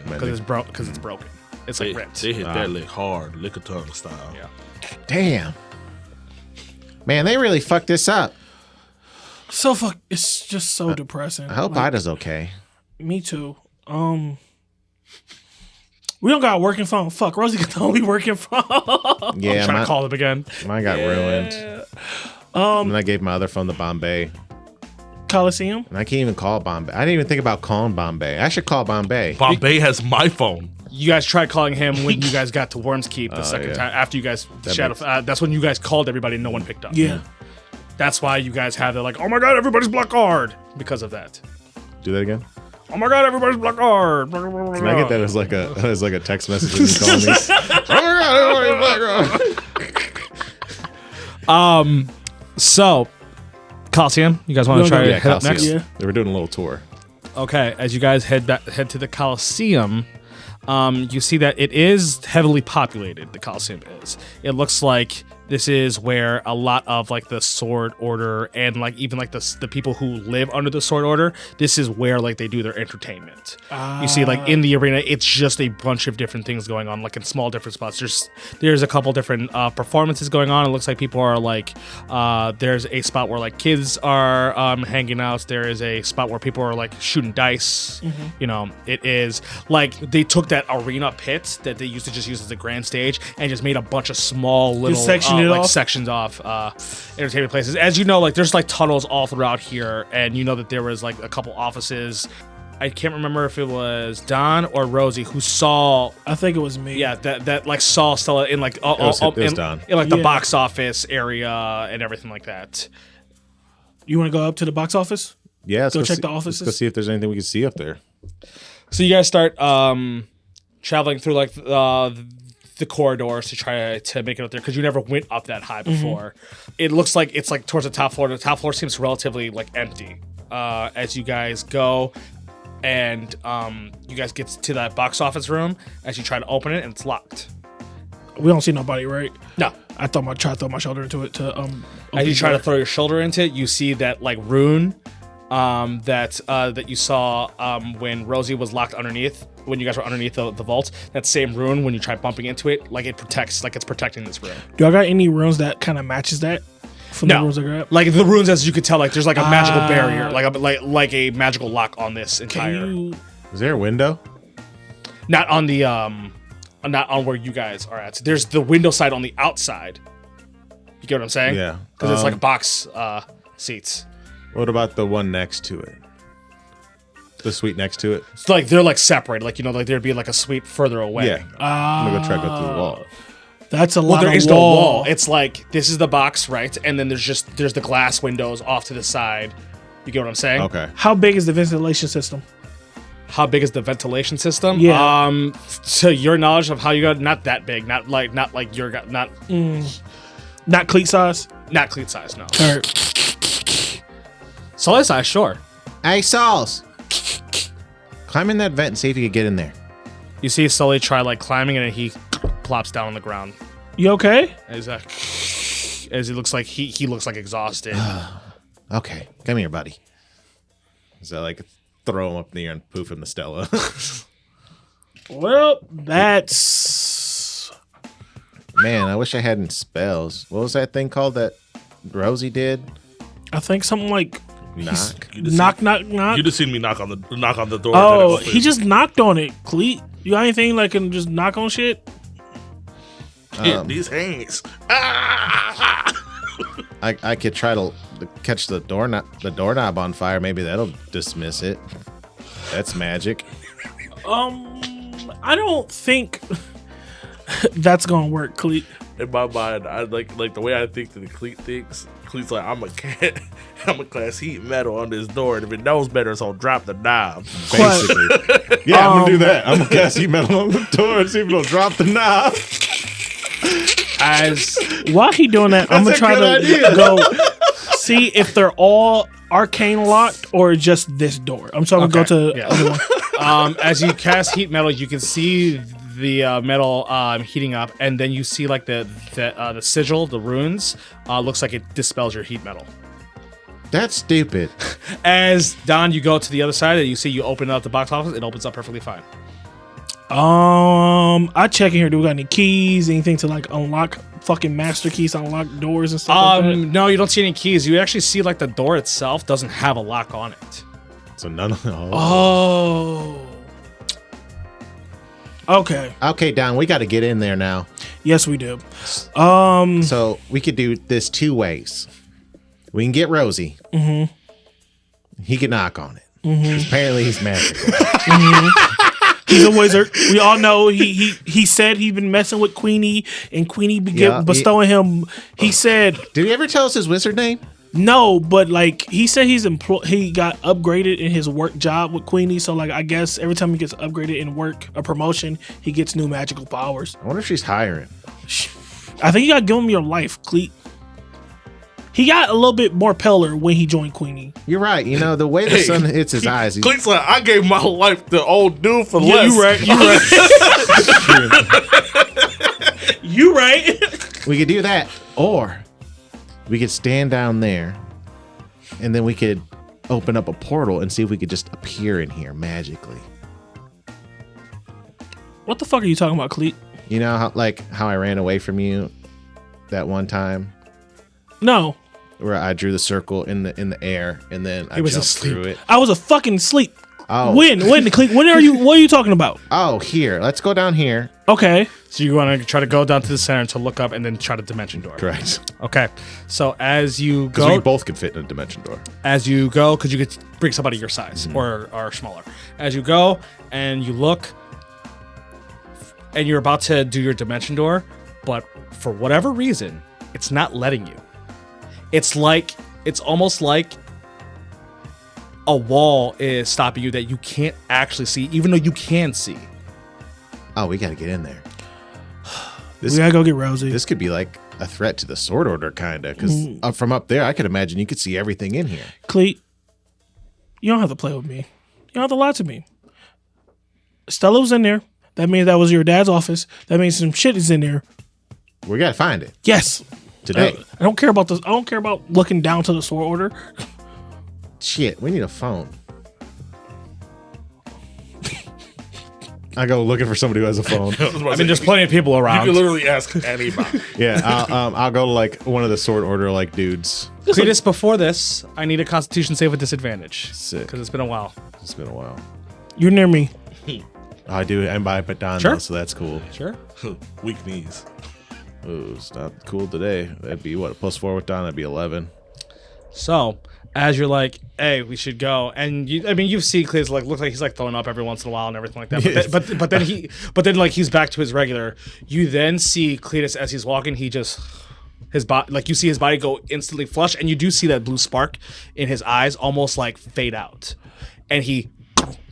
because Maybe. it's broken. It's like ripped. They hit that lick hard, lick a tongue style. Yeah. Damn. Man, they really fucked this up. So it's just so depressing. I hope Like, Ida's okay. Me too. We don't got a working phone. Fuck, Rosie got the only working phone. Yeah, Trying to call them again. mine got ruined. And I gave my other phone to Bombay. Coliseum. And I can't even call Bombay. I didn't even think about calling Bombay. I should call Bombay. Bombay has my phone. You guys tried calling him when you guys got to Worm's Keep the second yeah. time after you guys That that's when you guys called everybody and no one picked up. Yeah. That's why you guys have the like, oh my god, everybody's black card because of that. Do that again. Oh my god, everybody's black card. Can I get that as like a text message when you call me? Oh my God, So, Coliseum, you guys want to try to head up next? Yeah. They were doing a little tour. Okay, as you guys head to the Coliseum, you see that it is heavily populated. The Coliseum is. It looks like this is where a lot of like the Sword Order and like even like the people who live under the Sword Order. This is where like they do their entertainment. You see, like in the arena, it's just a bunch of different things going on, like in small different spots. There's a couple different performances going on. It looks like people are like there's a spot where like kids are hanging out. There is a spot where people are like shooting dice. You know, it is like they took that arena pit that they used to just use as a grand stage and just made a bunch of small little sections off entertainment places. As you know, like there's like tunnels all throughout here, and you know that there was like a couple offices. I can't remember if it was Don or Rosie who saw. I think it was me. Yeah, that like saw Stella in like It was Don. in like the Yeah. box office area and everything like that. You want to go up to the box office? Yeah, let's Go check see, the Let's go offices? see if there's anything we can see up there. So you guys start traveling through like the corridors to try to make it up there because you never went up that high before. It looks like it's like towards the top floor. The top floor seems relatively like empty as you guys go, and you guys get to that box office room as you try to open it and it's locked. We don't see nobody, right? No. I try to throw my shoulder into it to As you try to throw your shoulder into it, you see that like rune that you saw when Rosie was locked underneath. When you guys were underneath the vault, that same rune, when you try bumping into it, like it protects, like it's protecting this room. Do I got any runes that kind of matches that? From the runes I grabbed? Like the runes, as you could tell, like there's like a magical barrier, like a magical lock on this entire. Is there a window? Not on the not on where you guys are at. There's the window side on the outside. You get what I'm saying? Yeah. Because it's like box seats. What about the one next to it? The suite next to it? It's like they're like separated, like like there'd be like a suite further away. Yeah. I'm gonna go try to go through the wall. That's a lot. Well, there of is wall. no wall. It's like this is the box, right? And then there's the glass windows off to the side. You get what I'm saying? Okay. How big is the ventilation system? How big is the ventilation system? Yeah. To your knowledge of how you got, not that big, not like your not cleat size. Not cleat size, no. All right. Solid size, sure. Hey, Sauls. Climb in that vent and see if you can get in there. You see Sully try like climbing and he plops down on the ground. You okay? As he looks like he looks like exhausted. Okay, come here, buddy. So like throw him up in the air and poof him to Stella. Well, that's... Man, I wish I hadn't spells. What was that thing called that Rosie did? I think something like... Knock. Knock. You just seen me knock on the door. Oh, he just knocked on it. Cleat, you got anything like can just knock on shit? Hit these hands. I could try to catch the doorknob on fire. Maybe that'll dismiss it. That's magic. I don't think that's gonna work, Cleat. In my mind, I like the way I think that the Cleat thinks. Cleat's like, I'm a class heat metal on this door, and if it knows better, it's gonna drop the knob. Basically. Yeah, I'm gonna do that. I'm gonna cast heat metal on the door and see if it'll drop the knob. While he doing that, I'm gonna try to go see if they're all arcane locked or just this door. I'm sorry, I'm gonna go to other one. As you cast heat metal, you can see the metal heating up, and then you see like the sigil, the runes. Looks like it dispels your heat metal. That's stupid. As Don, you go to the other side, and you see you open up the box office. It opens up perfectly fine. I check in here. Do we got any keys? Anything to like unlock fucking master keys, to unlock doors and stuff like that? No, you don't see any keys. You actually see like the door itself doesn't have a lock on it. So none of Okay. Okay, Don, we got to get in there now. Yes, we do. So we could do this two ways. We can get Rosie. Mm-hmm. He can knock on it. Mm-hmm. Apparently, he's magical. He's a wizard. We all know he said he's been messing with Queenie, and Queenie bestowing him. He said, "Did he ever tell us his wizard name?" No, but like he said, he got upgraded in his work job with Queenie. So like I guess every time he gets upgraded in work, a promotion, he gets new magical powers. I wonder if she's hiring. I think you gotta give him your life, Cleat. He got a little bit more paler when he joined Queenie. You're right. You know, the way the sun hits his eyes. Cleat's like, I gave my life to old dude for less. You right. You right. We could do that. Or we could stand down there and then we could open up a portal and see if we could just appear in here magically. What the fuck are you talking about, Cleat? You know how I ran away from you that one time? No. Where I drew the circle in the air and then I was jumped asleep. through it. I was a fucking asleep. Oh. When, Cleat? What are you talking about? Oh, here. Let's go down here. Okay. So you want to try to go down to the center to look up and then try to dimension door. Correct. Okay. So as you Because go, we both could fit in a dimension door. because you could bring somebody your size or smaller. As you go and you look, and you're about to do your dimension door, but for whatever reason, it's not letting you. It's almost like a wall is stopping you that you can't actually see, even though you can see. Oh, we got to get in there. We gotta go get Rosie. This could be like a threat to the Sword Order, kind of. Because from up there, I could imagine you could see everything in here. Cleat, you don't have to play with me. You don't have to lie to me. Stella was in there. That means that was your dad's office. That means some shit is in there. We got to find it. Yes. Today. I don't care about this. I don't care about looking down to the Sword Order. Shit, we need a phone. I go looking for somebody who has a phone. I mean, there's plenty of people You around. can literally ask anybody. Yeah, I'll go to like one of the sword order like dudes. Cleatus, before this, I need a Constitution save with disadvantage. Sick. Because it's been a while. It's been a while. You're near me. I do, and by Don, Sure. though, so that's cool. Sure. Weak knees. Ooh, it's not cool today. That'd be what, +4 with Don? That'd be 11. So, as you're like, hey, we should go, and you see Cleatus like looks like he's like throwing up every once in a while and everything like that. But then like he's back to his regular. You then see Cleatus as he's walking. He just his body like you see his body go instantly flush, and you do see that blue spark in his eyes almost like fade out, and he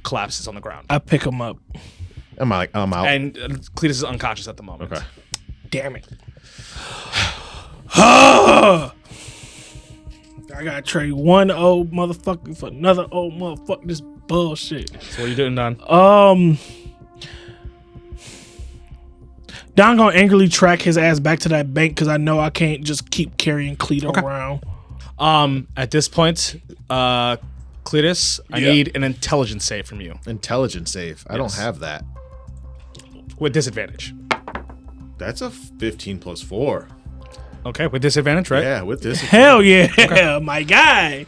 collapses on the ground. I pick him up. I'm out. And Cleatus is unconscious at the moment. Okay. Damn it. I gotta trade one old motherfucker for another old motherfucker. This bullshit. So what are you doing, Don? Don gonna angrily track his ass back to that bank because I know I can't just keep carrying Cleatus around. At this point, Cleatus, I need an intelligence save from you Intelligence save. I don't have that. with disadvantage. That's a 15 + 4. Okay, with disadvantage, right? Yeah, with this. Hell yeah, my guy.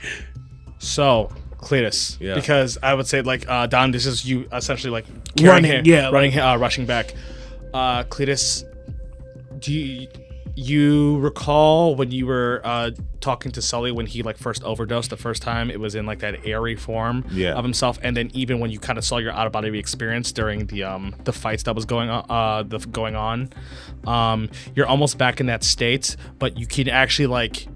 So, Cleatus, Yeah. because I would say like Don, this is you essentially like Running, yeah, rushing back. Cleatus, do you recall when you were talking to Sully when he like first overdosed the first time? It was in like that airy form of himself, and then even when you kind of saw your out of body experience during the fights that was going on, you're almost back in that state, but you can actually like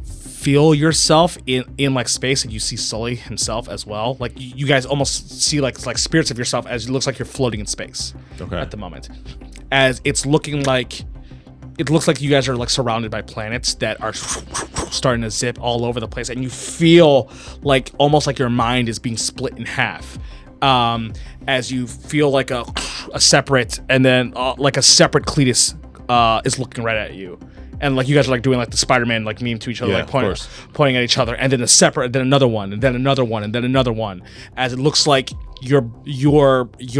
feel yourself in like space, and you see Sully himself as well. Like you guys almost see like spirits of yourself as it looks like you're floating in space at the moment, as it looks like you guys are like surrounded by planets that are starting to zip all over the place, and you feel like almost like your mind is being split in half, as you feel like a separate, and then like a separate Cleatus is looking right at you, and like you guys are like doing like the Spider-Man like meme to each other, like pointing at each other, and then a separate, then another one, and then another one, and then another one, as it looks like your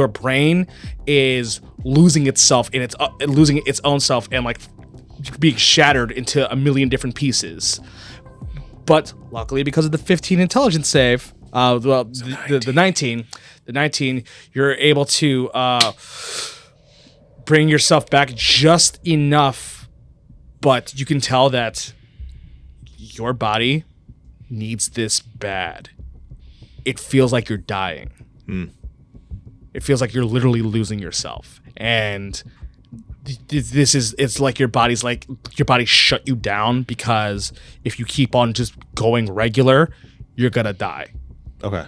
brain is losing itself in losing its own self, and like being shattered into a million different pieces. But luckily, because of the 15 intelligence save, the 19, you're able to bring yourself back just enough, but you can tell that your body needs this bad. It feels like you're dying. It feels like you're literally losing yourself, and it's like your body shut you down, because if you keep on just going regular, you're gonna die. Okay.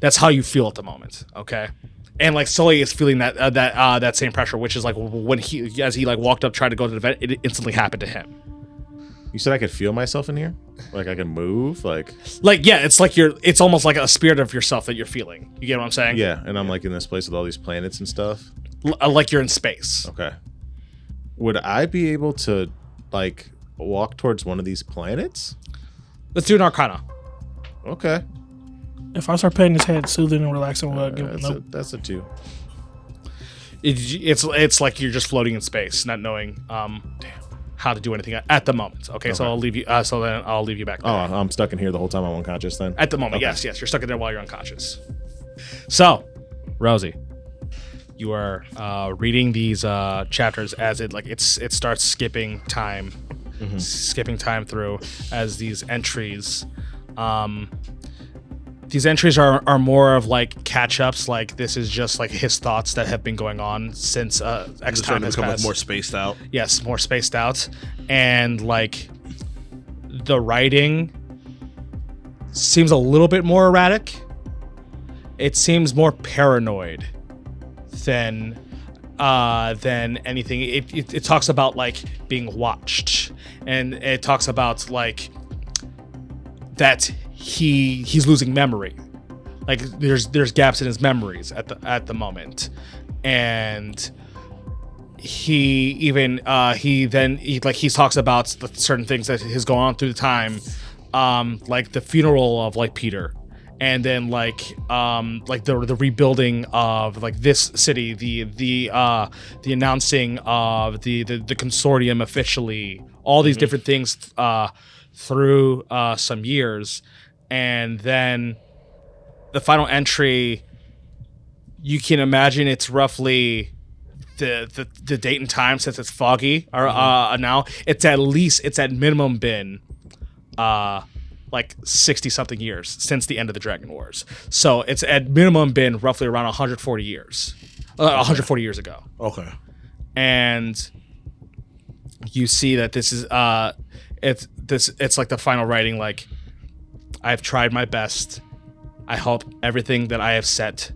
That's how you feel at the moment. Okay. And like Sully is feeling that same pressure, which is like when as he like walked up, tried to go to the vent, it instantly happened to him. You said I could feel myself in here? Like I can move? Like yeah, it's almost like a spirit of yourself that you're feeling. You get what I'm saying? yeah, and I'm like in this place with all these planets and stuff. Like you're in space. Okay. Would I be able to like walk towards one of these planets? Let's do an Arcana. Okay. If I start patting his head, soothing and relaxing, will give him That's a 2. It's like you're just floating in space, not knowing how to do anything at the moment. Okay, so I'll leave you. So then I'll leave you back there. Oh, I'm stuck in here the whole time I'm unconscious then? At the moment, Okay. yes, you're stuck in there while you're unconscious. So, Rosie, you are reading these chapters as it starts skipping time, through as these entries. These entries are more of like catch-ups. Like this is just like his thoughts that have been going on since X time has become passed. like more spaced out. Yes, more spaced out, and like the writing seems a little bit more erratic. It seems more paranoid than anything. It talks about like being watched, and it talks about like that he's losing memory. Like there's gaps in his memories at the moment, and he talks about certain things that has gone on through the time, like the funeral of like Peter, and then like the rebuilding of like this city, the announcing of the consortium officially, all these different things through some years, and then the final entry. You can imagine it's roughly the date and time, since it's foggy or now. It's at minimum been like 60 something years since the end of the Dragon Wars. So it's at minimum been roughly around 140 years. 140 years ago. Okay. And you see that this is it's like the final writing, like, I've tried my best. I hope everything that I have set,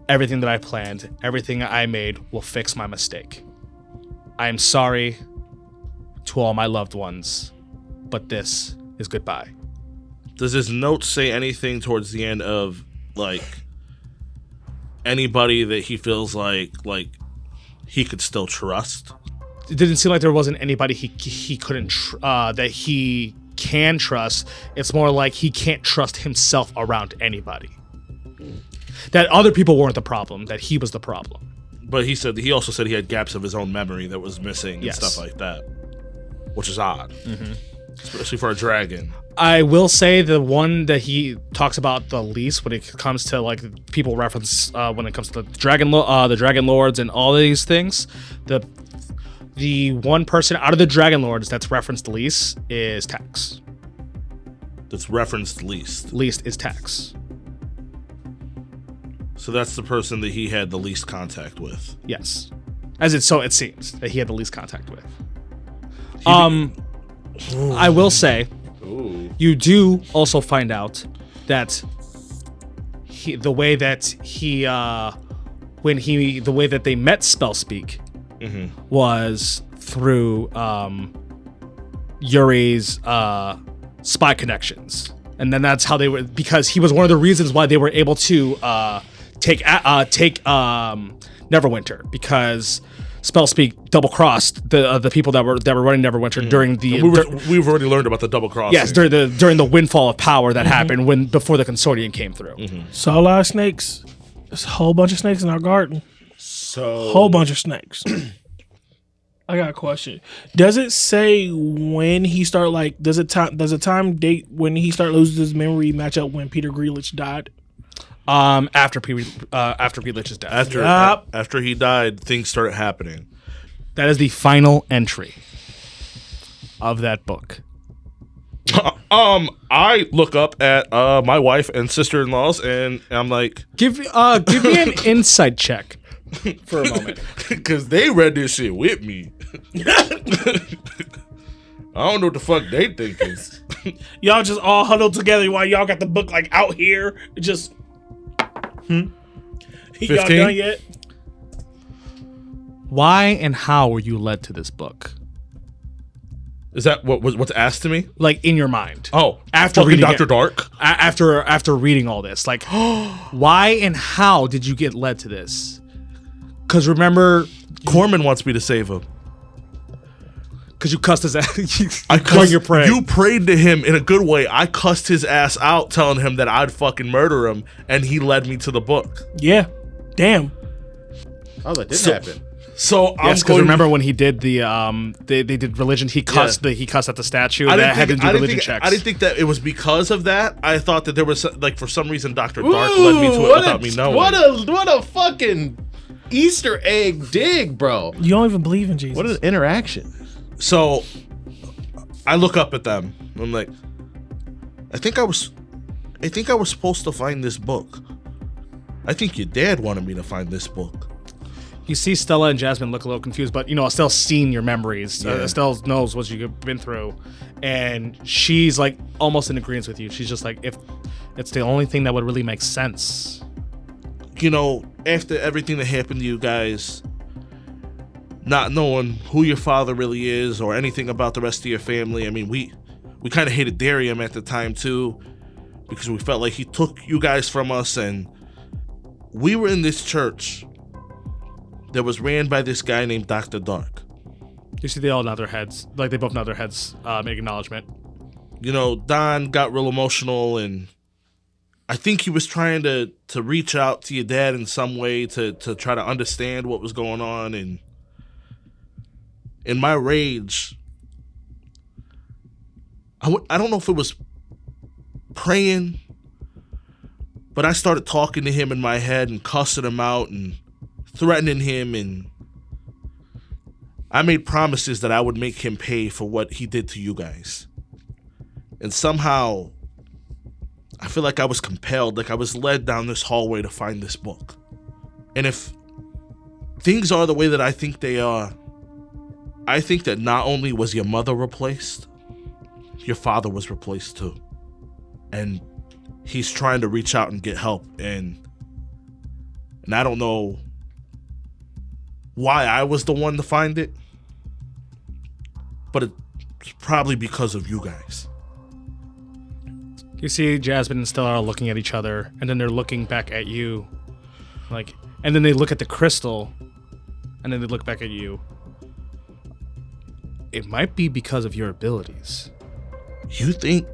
everything that I planned, everything I made will fix my mistake. I am sorry to all my loved ones, but this is goodbye. Does his note say anything towards the end of, like, anybody that he feels like he could still trust? It didn't seem like there wasn't anybody he couldn't that he can trust. It's more like he can't trust himself around anybody. That other people weren't the problem, that he was the problem. But he also said he had gaps of his own memory that was missing Yes. and stuff like that, which is odd, especially for a dragon. I will say the one that he talks about the least when it comes to like people reference when it comes to the dragon lords and all these things, the one person out of the dragon lords that's referenced least is Tax. That's referenced least. Least is Tax. So that's the person that he had the least contact with. Yes, so it seems that he had the least contact with. I will say, you do also find out that the way that they met Spellspeak was through Yuri's spy connections, and then that's how they were, because he was one of the reasons why they were able to take Neverwinter, because Spellspeak double crossed the people that were running Neverwinter during the. We've already learned about the double crossing. Yes, during the windfall of power that happened before the Consortium came through. Saw a lot of snakes. There's a whole bunch of snakes in our garden. Whole bunch of snakes. I got a question. Does it say when he start, like, does a time date when he start losing his memory match up when Peter Grealish died? After Grealish's death. After he died, things started happening. That is the final entry of that book. I look up at my wife and sister-in-laws, and I'm like, Give me an insight check for a moment. because they read this shit with me. I don't know what the fuck they thinking. Y'all just all huddled together while y'all got the book like out here. Just. Y'all 15? done yet? Why and how were you led to this book? Is that what's asked to me? Like, in your mind. Oh, After fucking reading Dr. it. Dark? After reading all this, like, why and how did you get led to this? Because remember, Corman wants me to save him. because you cussed his ass. I cussed, your prey. You prayed to him in a good way. I cussed his ass out, telling him that I'd fucking murder him, and he led me to the book. Yeah. Damn. Oh, that did happen. So Yes, because remember when he did the they did religion, he cussed he cussed at the statue and had to do religion checks. I didn't think that it was because of that. I thought that there was, like, for some reason Dr. Dark led me to it without me knowing. What a fucking Easter egg dig, bro. You don't even believe in Jesus. What an interaction. So I look up at them. I'm like, I think I was supposed to find this book. I think your dad wanted me to find this book. You see Stella and Jasmine look a little confused, but Estelle's seen your memories. Estelle knows what you've been through, and she's like almost in agreement with you. She's just like, if it's the only thing that would really make sense. After everything that happened to you guys, not knowing who your father really is or anything about the rest of your family, I mean, we kind of hated Darium at the time too, because we felt like he took you guys from us, and we were in this church that was ran by this guy named Dr. Dark. You see they all nod their heads, like they both nod their heads, make acknowledgement. Don got real emotional, and I think he was trying to reach out to your dad in some way to try to understand what was going on. And in my rage, I don't know if it was praying, but I started talking to him in my head and cussing him out and threatening him, and I made promises that I would make him pay for what he did to you guys. And somehow, I feel like I was compelled, like I was led down this hallway to find this book. And if things are the way that I think they are, I think that not only was your mother replaced, your father was replaced too. And he's trying to reach out and get help. And I don't know why I was the one to find it, but it's probably because of you guys. You see Jasmine and Stella are looking at each other, and then they're looking back at you. And then they look at the crystal, and then they look back at you. It might be because of your abilities. You think...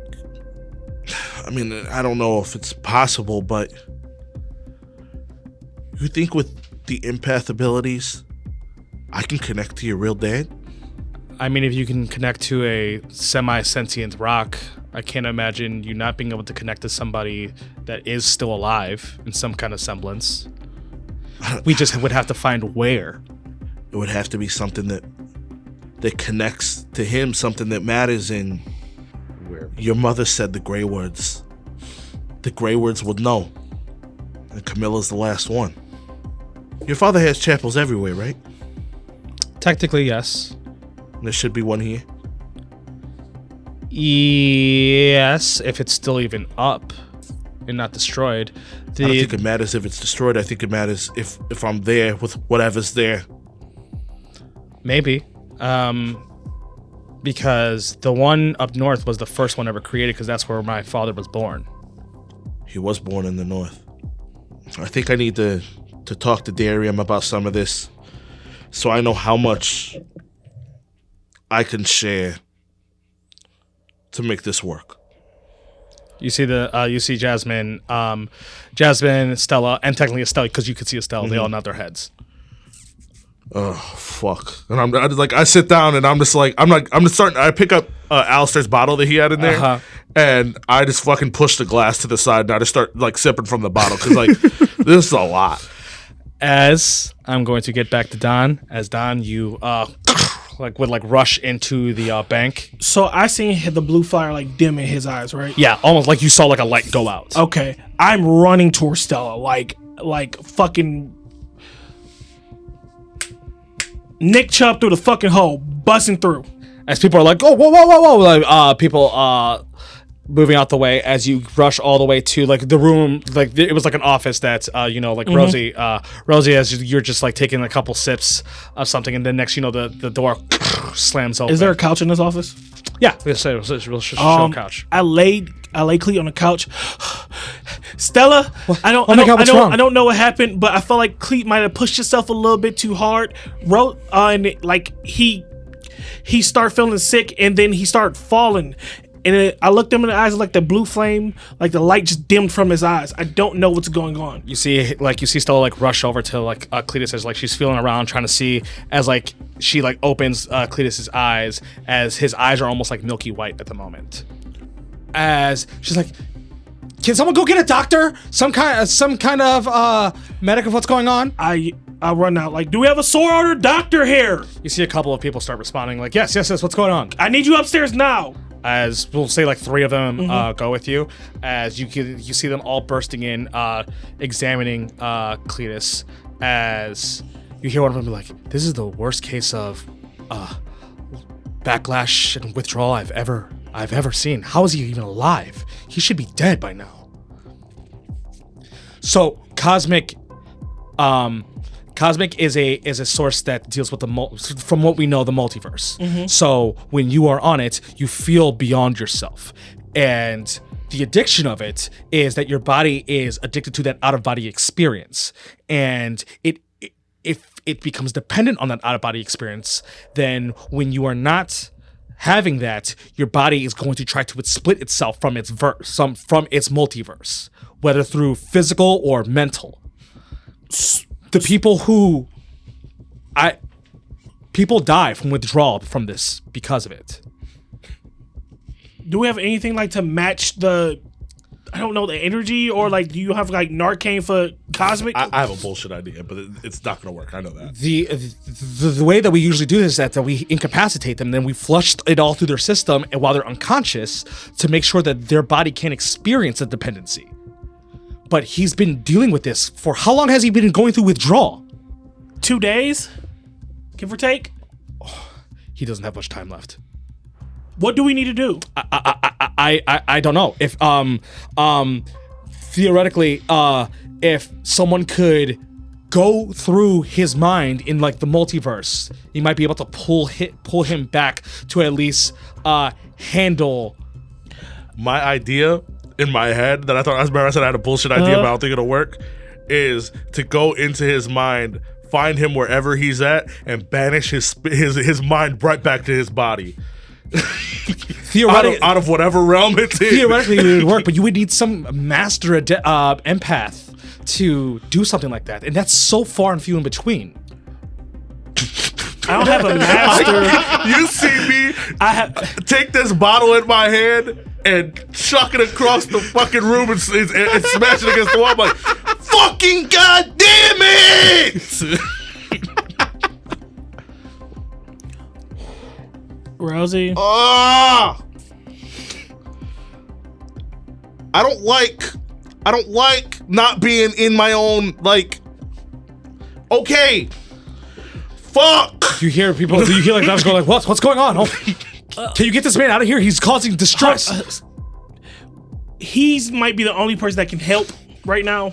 I mean, I don't know if it's possible, but... You think with the empath abilities, I can connect to your real dad? I mean, if you can connect to a semi-sentient rock, I can't imagine you not being able to connect to somebody that is still alive in some kind of semblance. We just would have to find where. It would have to be something that connects to him, something that matters. And Where? Your mother said the gray words. The gray words would know. And Camilla's the last one. Your father has chapels everywhere, right? Technically, yes. And there should be one here. Yes, if it's still even up and not destroyed. I don't think it matters if it's destroyed. I think it matters if I'm there with whatever's there. Maybe. Because the one up north was the first one ever created, because that's where my father was born. He was born in the north. I think I need to talk to Darium about some of this, so I know how much I can share to make this work. You see you see Jasmine, Stella, and technically Estelle, because you could see Estelle. They all nod their heads. Oh fuck! And I sit down and I'm just starting. I pick up Alistair's bottle that he had in there, and I just fucking push the glass to the side and I just start sipping from the bottle because this is a lot. As I'm going to get back to Don, you would rush into the bank. So I seen the blue fire dim in his eyes, right? Yeah, almost like you saw a light go out. Okay, I'm running towards Stella, like fucking Nick Chubb through the fucking hole, busting through. As people are like, oh, whoa, people moving out the way as you rush all the way to the room. It was an office that Rosie, as you're just taking a couple sips of something, and then next the door slams open. Is there a couch in this office? Yeah, it's a real show couch. I lay Cleet on the couch. Stella, I don't know what happened, but I felt like Cleet might have pushed himself a little bit too hard. He started feeling sick, and then he started falling. And I looked him in the eyes, the blue flame, the light just dimmed from his eyes. I don't know what's going on. You see Stella rush over to Cleatus as she's feeling around trying to see as she opens Cletus's eyes, as his eyes are almost milky white at the moment. As she's like, can someone go get a doctor? Some kind of medic of what's going on? I run out do we have a sore order doctor here? You see a couple of people start responding yes, what's going on? I need you upstairs now. As we'll say 3 of them go with you, as you see them all bursting in, examining Cleatus, as you hear one of them be like, this is the worst case of backlash and withdrawal I've ever seen. How is he even alive? He should be dead by now. So Cosmic is a source that deals with from what we know, the multiverse. So when you are on it, you feel beyond yourself. And the addiction of it is that your body is addicted to that out-of-body experience. And if it becomes dependent on that out-of-body experience, then when you are not having that, your body is going to try to split itself from its from its multiverse, whether through physical or mental. The people die from withdrawal from this because of it. Do we have anything like to match the energy, or like do you have like Narcan for cosmic? I have a bullshit idea, but it's not going to work. I know that. The way that we usually do this is that we incapacitate them, then we flush it all through their system, and while they're unconscious, to make sure that their body can't experience a dependency. But he's been dealing with this for how long has he been going through withdrawal? 2 days, give or take. He doesn't have much time left. What do we need to do? I don't know if theoretically if someone could go through his mind in like the multiverse, you might be able to pull him back to at least handle. My idea in my head that I said I had a bullshit idea, but I don't think it'll work, is to go into his mind, find him wherever he's at, and banish his mind right back to his body. Theoretically, out of whatever realm it's in. Theoretically, it would work, but you would need some master empath to do something like that, and that's so far and few in between. I don't have a master. You see me take this bottle in my hand and chuck it across the fucking room and smash it against the wall. I'm like, fucking goddamn it! Rousey. I don't like not being in my own, like, okay, fuck. You hear like doctors go like, what's going on? Oh, can you get this man out of here? He's causing distress. He might be the only person that can help right now.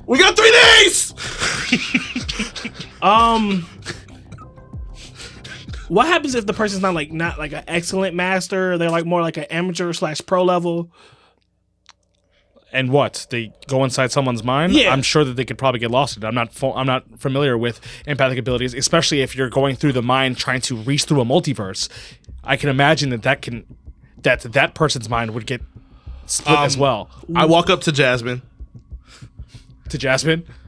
We got 3 days. What happens if the person's not like an excellent master? They're like more like an amateur / pro level. And what? They go inside someone's mind? Yeah. I'm sure that they could probably get lost in it. I'm not familiar with empathic abilities, especially if you're going through the mind trying to reach through a multiverse. I can imagine that person's mind would get split as well. I walk up to Jasmine.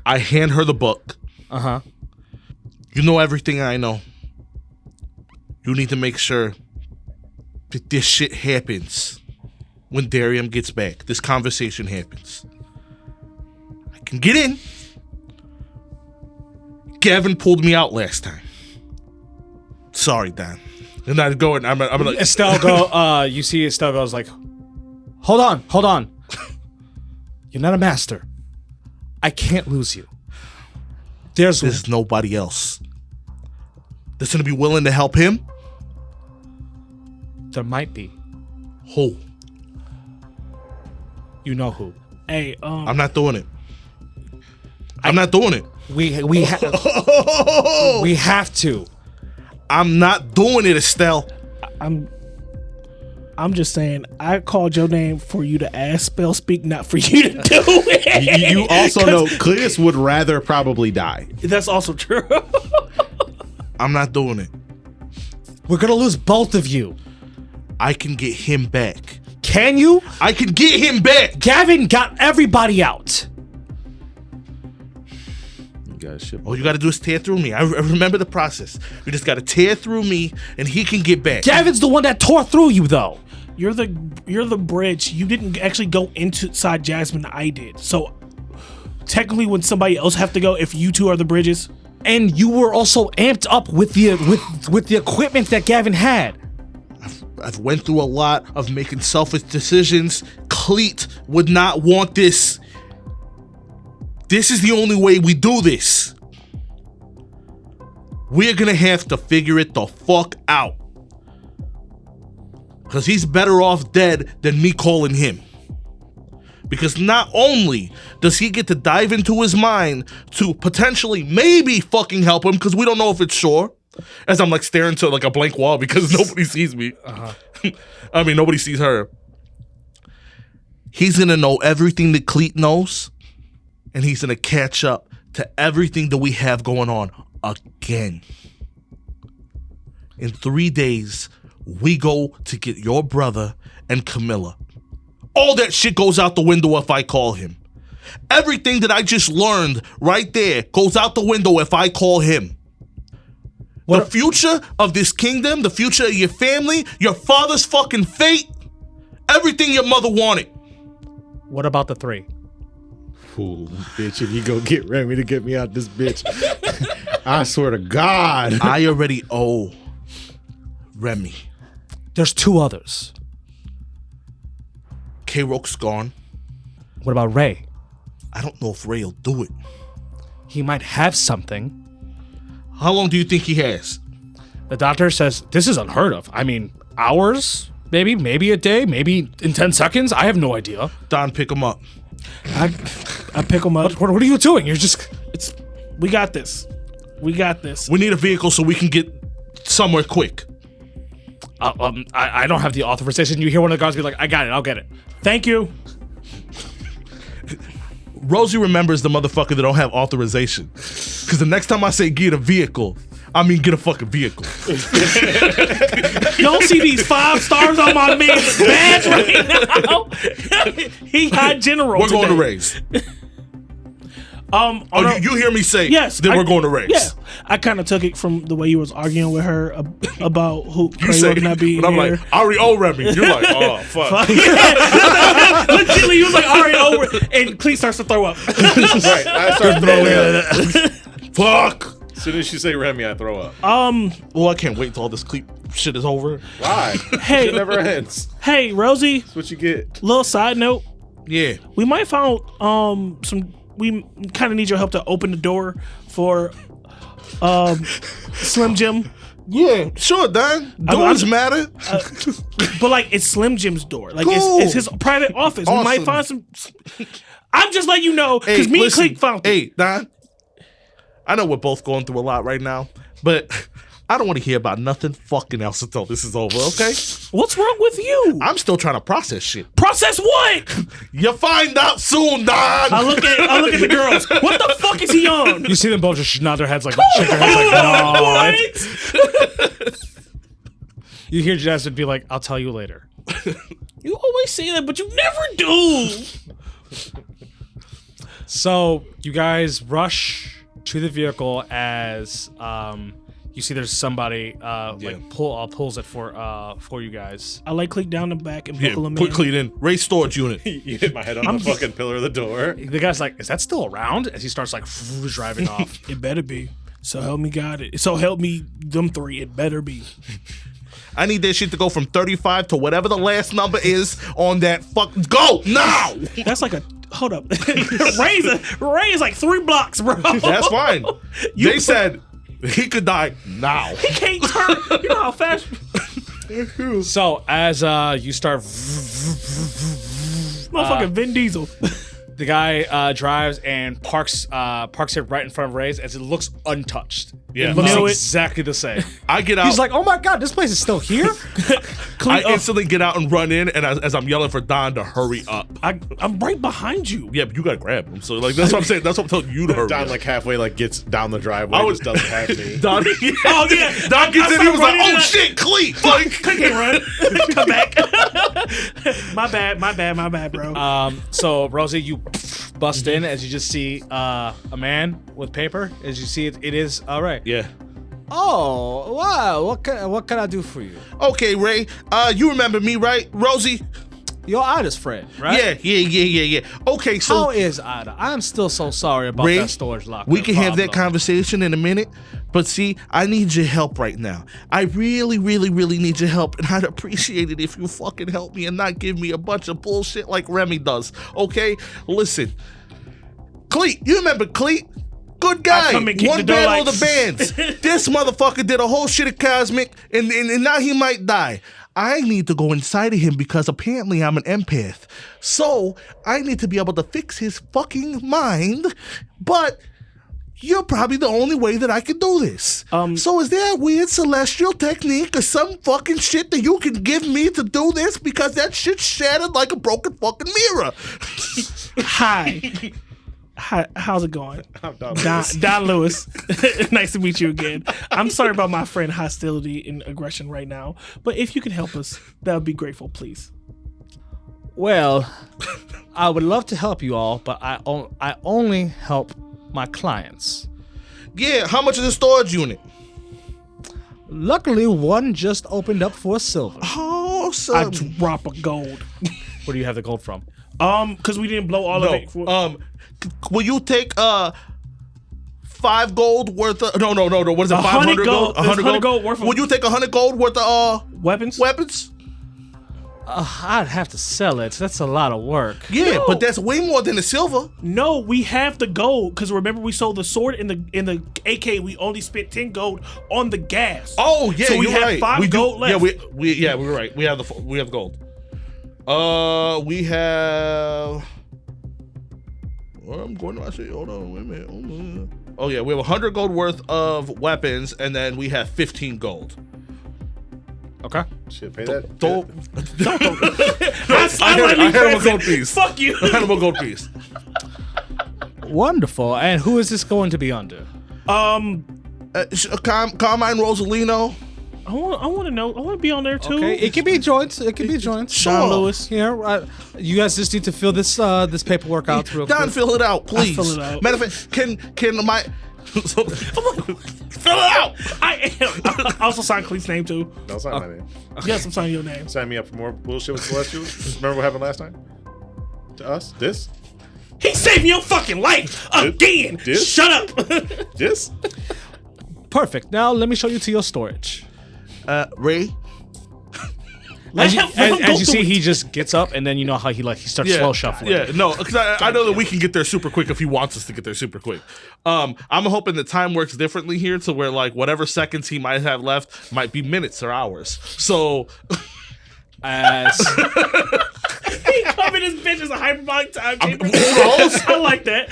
I hand her the book. Uh-huh. You know everything I know. You need to make sure that this shit happens when Darium gets back. This conversation happens. I can get in. Gavin pulled me out last time. Sorry, Don. And I go and I'm like Estelle you see Estelle goes like, hold on. You're not a master. I can't lose you. There's nobody else that's gonna be willing to help him. There might be. Who? You know who. Hey, I'm not doing it. I'm not doing it. We have to. I'm not doing it, Estelle. I'm just saying, I called your name for you to ask spell speak, not for you to do it. You also know Cleatus would rather probably die. That's also true. I'm not doing it. We're gonna lose both of you. I can get him back. Can you? I can get him back. Gavin got everybody out. All you gotta do is tear through me. I remember the process. You just gotta tear through me and he can get back. Gavin's the one that tore through you, though. You're the bridge. You didn't actually go inside Jasmine. I did. So technically, would somebody else have to go if you two are the bridges? And you were also amped up with the equipment that Gavin had. I've went through a lot of making selfish decisions. Cleat would not want this. This is the only way we do this. We're gonna have to figure it the fuck out. Because he's better off dead than me calling him. Because not only does he get to dive into his mind to potentially maybe fucking help him, because we don't know if it's sure, as I'm like staring to like a blank wall because nobody sees me. I mean, nobody sees her. He's gonna know everything that Cleat knows, and he's gonna catch up to everything that we have going on again. in 3 days, we go to get your brother and Camilla. All that shit goes out the window if I call him. Everything that I just learned right there goes out the window if I call him. The future of this kingdom, the future of your family, your father's fucking fate, everything your mother wanted. What about the 3? Fool, bitch, if you go get Remy to get me out this bitch, I swear to God. I already owe Remy. There's 2 others. K-Roke's gone. What about Ray? I don't know if Ray will do it. He might have something. How long do you think he has? The doctor says this is unheard of. I mean, hours? Maybe a day? Maybe in 10 seconds? I have no idea. Don, pick him up. I pick him up. What are you doing? You're just... We got this. We got this. We need a vehicle so we can get somewhere quick. I don't have the authorization. You hear one of the guards be like, I got it, I'll get it. Thank you. Rosie remembers the motherfucker that don't have authorization. Because the next time I say get a vehicle, I mean get a fucking vehicle. You don't see these 5 stars on my man's badge right now. He high general. We're going to today. Raise. Oh, you hear me say, yes, then we're going to Raise. Yeah, I kind of took it from the way you was arguing with her about who You say, not being but I'm here. like, I already owe Remy. You're like, oh, fuck. Legitimately, you was like, all right, over, and Cleet starts to throw up. Right, I start throwing up. Fuck. As soon as you say Remy, I throw up. Well, I can't wait until all this cleat shit is over. Why? Hey. It never ends. Hey, Rosie, That's what you get. little side note. Yeah. We might found some. We kind of need your help to open the door for Slim Jim. Yeah, sure, Don. Doors matter. But like it's Slim Jim's door. Like Cool. it's his private office. We might Awesome. find some. I'm just letting you know because Hey, me listen, and Cleet found. Hey, Don. I know we're both going through a lot right now, but I don't want to hear about nothing fucking else until this is over, okay? What's wrong with you? I'm still trying to process shit. Process what? You find out soon, Don. I look at the girls. What the fuck is he on? You see them both just nod their heads like, shake their heads like, no. What? You hear Jasmine be like, I'll tell you later. You always say that, but you never do. So you guys rush to the vehicle as you see there's somebody pulls it for you guys. I like click down the back and Yeah, buckle him put in. Cleat in. Raise storage unit. You hit my head on the fucking pillar of the door. The guy's like, is that still around? As he starts like driving off. It better be. So help me God it. So help me them 3. It better be. I need that shit to go from 35 to whatever the last number is on that fuck. Go now. That's like a hold up. Ray is like 3 blocks, bro. That's fine. They said he could die now. He can't turn. You know how fast. So as you start, Motherfucking Vin Diesel. the guy drives and parks it right in front of Ray's as it looks untouched. Yeah. It looks Knew it. exactly the same. I get out. He's like, oh my God, this place is still here? I instantly get out and run in, and as I'm yelling for Don to hurry up. I'm right behind you. Yeah, but you gotta grab him. So like that's what I'm saying. That's what I'm telling you to hurry. Don up. like halfway like gets down the driveway. I was- Just doesn't have me. Don, Oh yeah. Don gets in. He was like, running "Oh and shit, Cleat!" Like, I can't run. Come back. My bad, bro. So Rosie, you bust in as you just see a man with paper. As you see it is all right. yeah. Oh, wow. What can I do for you? Okay, Ray. You remember me, right, Rosie? Your Ida's friend, right? Yeah. Okay, so How is Ida? I'm still so sorry about Ray, that storage locker. we can have that problem. conversation in a minute. But see, I need your help right now. I really, really, really need your help, and I'd appreciate it if you fucking help me and not give me a bunch of bullshit like Remy does. Okay? Listen. Cleat, you remember Cleat? Good guy. come and kick One the door battle like- of the bands. This motherfucker did a whole shit of Cosmic, and now he might die. I need to go inside of him because apparently I'm an empath. So I need to be able to fix his fucking mind, but you're probably the only way that I can do this. So is there a weird celestial technique or some fucking shit that you can give me to do this? Because that shit shattered like a broken fucking mirror. Hi. how's it going? I'm Don Don Lewis. Nice to meet you again. I'm sorry about my friend hostility and aggression right now, but if you could help us, that would be grateful, please. Well, I would love to help you all, but I only help my clients. Yeah, how much is the storage unit? Luckily, one just opened up for silver. Awesome. I drop a gold. Where do you have the gold from? Because we didn't blow all of it. Will you take 5 gold worth of no? What is it? 500 gold. 100 gold worth of Would you take 100 gold worth of weapons. weapons? I'd have to sell it. That's a lot of work. Yeah, No. but that's way more than the silver. No, we have the gold because remember we sold the sword in the AK. We only spent 10 gold on the gas. Oh yeah, So we you're have right. 5 we gold left. Yeah, we're right. We have gold. We have. Well, I'm going to. I say, hold on, wait a minute. Oh yeah, we have 100 gold worth of weapons, and then we have 15 gold. Okay. Shit, pay that. Don't. I had him a gold piece. Fuck you. I had him a gold piece. Wonderful. And who is this going to be under? Carmine Rosalino. I want to know. I want to be on there too. Okay, it can be joints. It can be joints. Don Lewis. Yeah, you guys just need to fill this this paperwork out real Don, quick. fill it out, please. fill it out. Matter of fact, can my fill it out? I am. I also signed Cleet's name too. No, it's not my name. Yes, I'm signing your name. Sign me up for more bullshit with Celestials. Remember what happened last time? To us? This? He saved your fucking life again. This? Shut up. This? Perfect. Now let me show you to your storage. Ray. As you, Let him go as you see, through it. he just gets up, and then you know how he starts slow shuffling. Yeah, no, because I know that we can get there super quick if he wants us to get there super quick. I'm hoping the time works differently here to where like whatever seconds he might have left might be minutes or hours. So As He coming this bitch as a hyperbolic time chamber. I like that.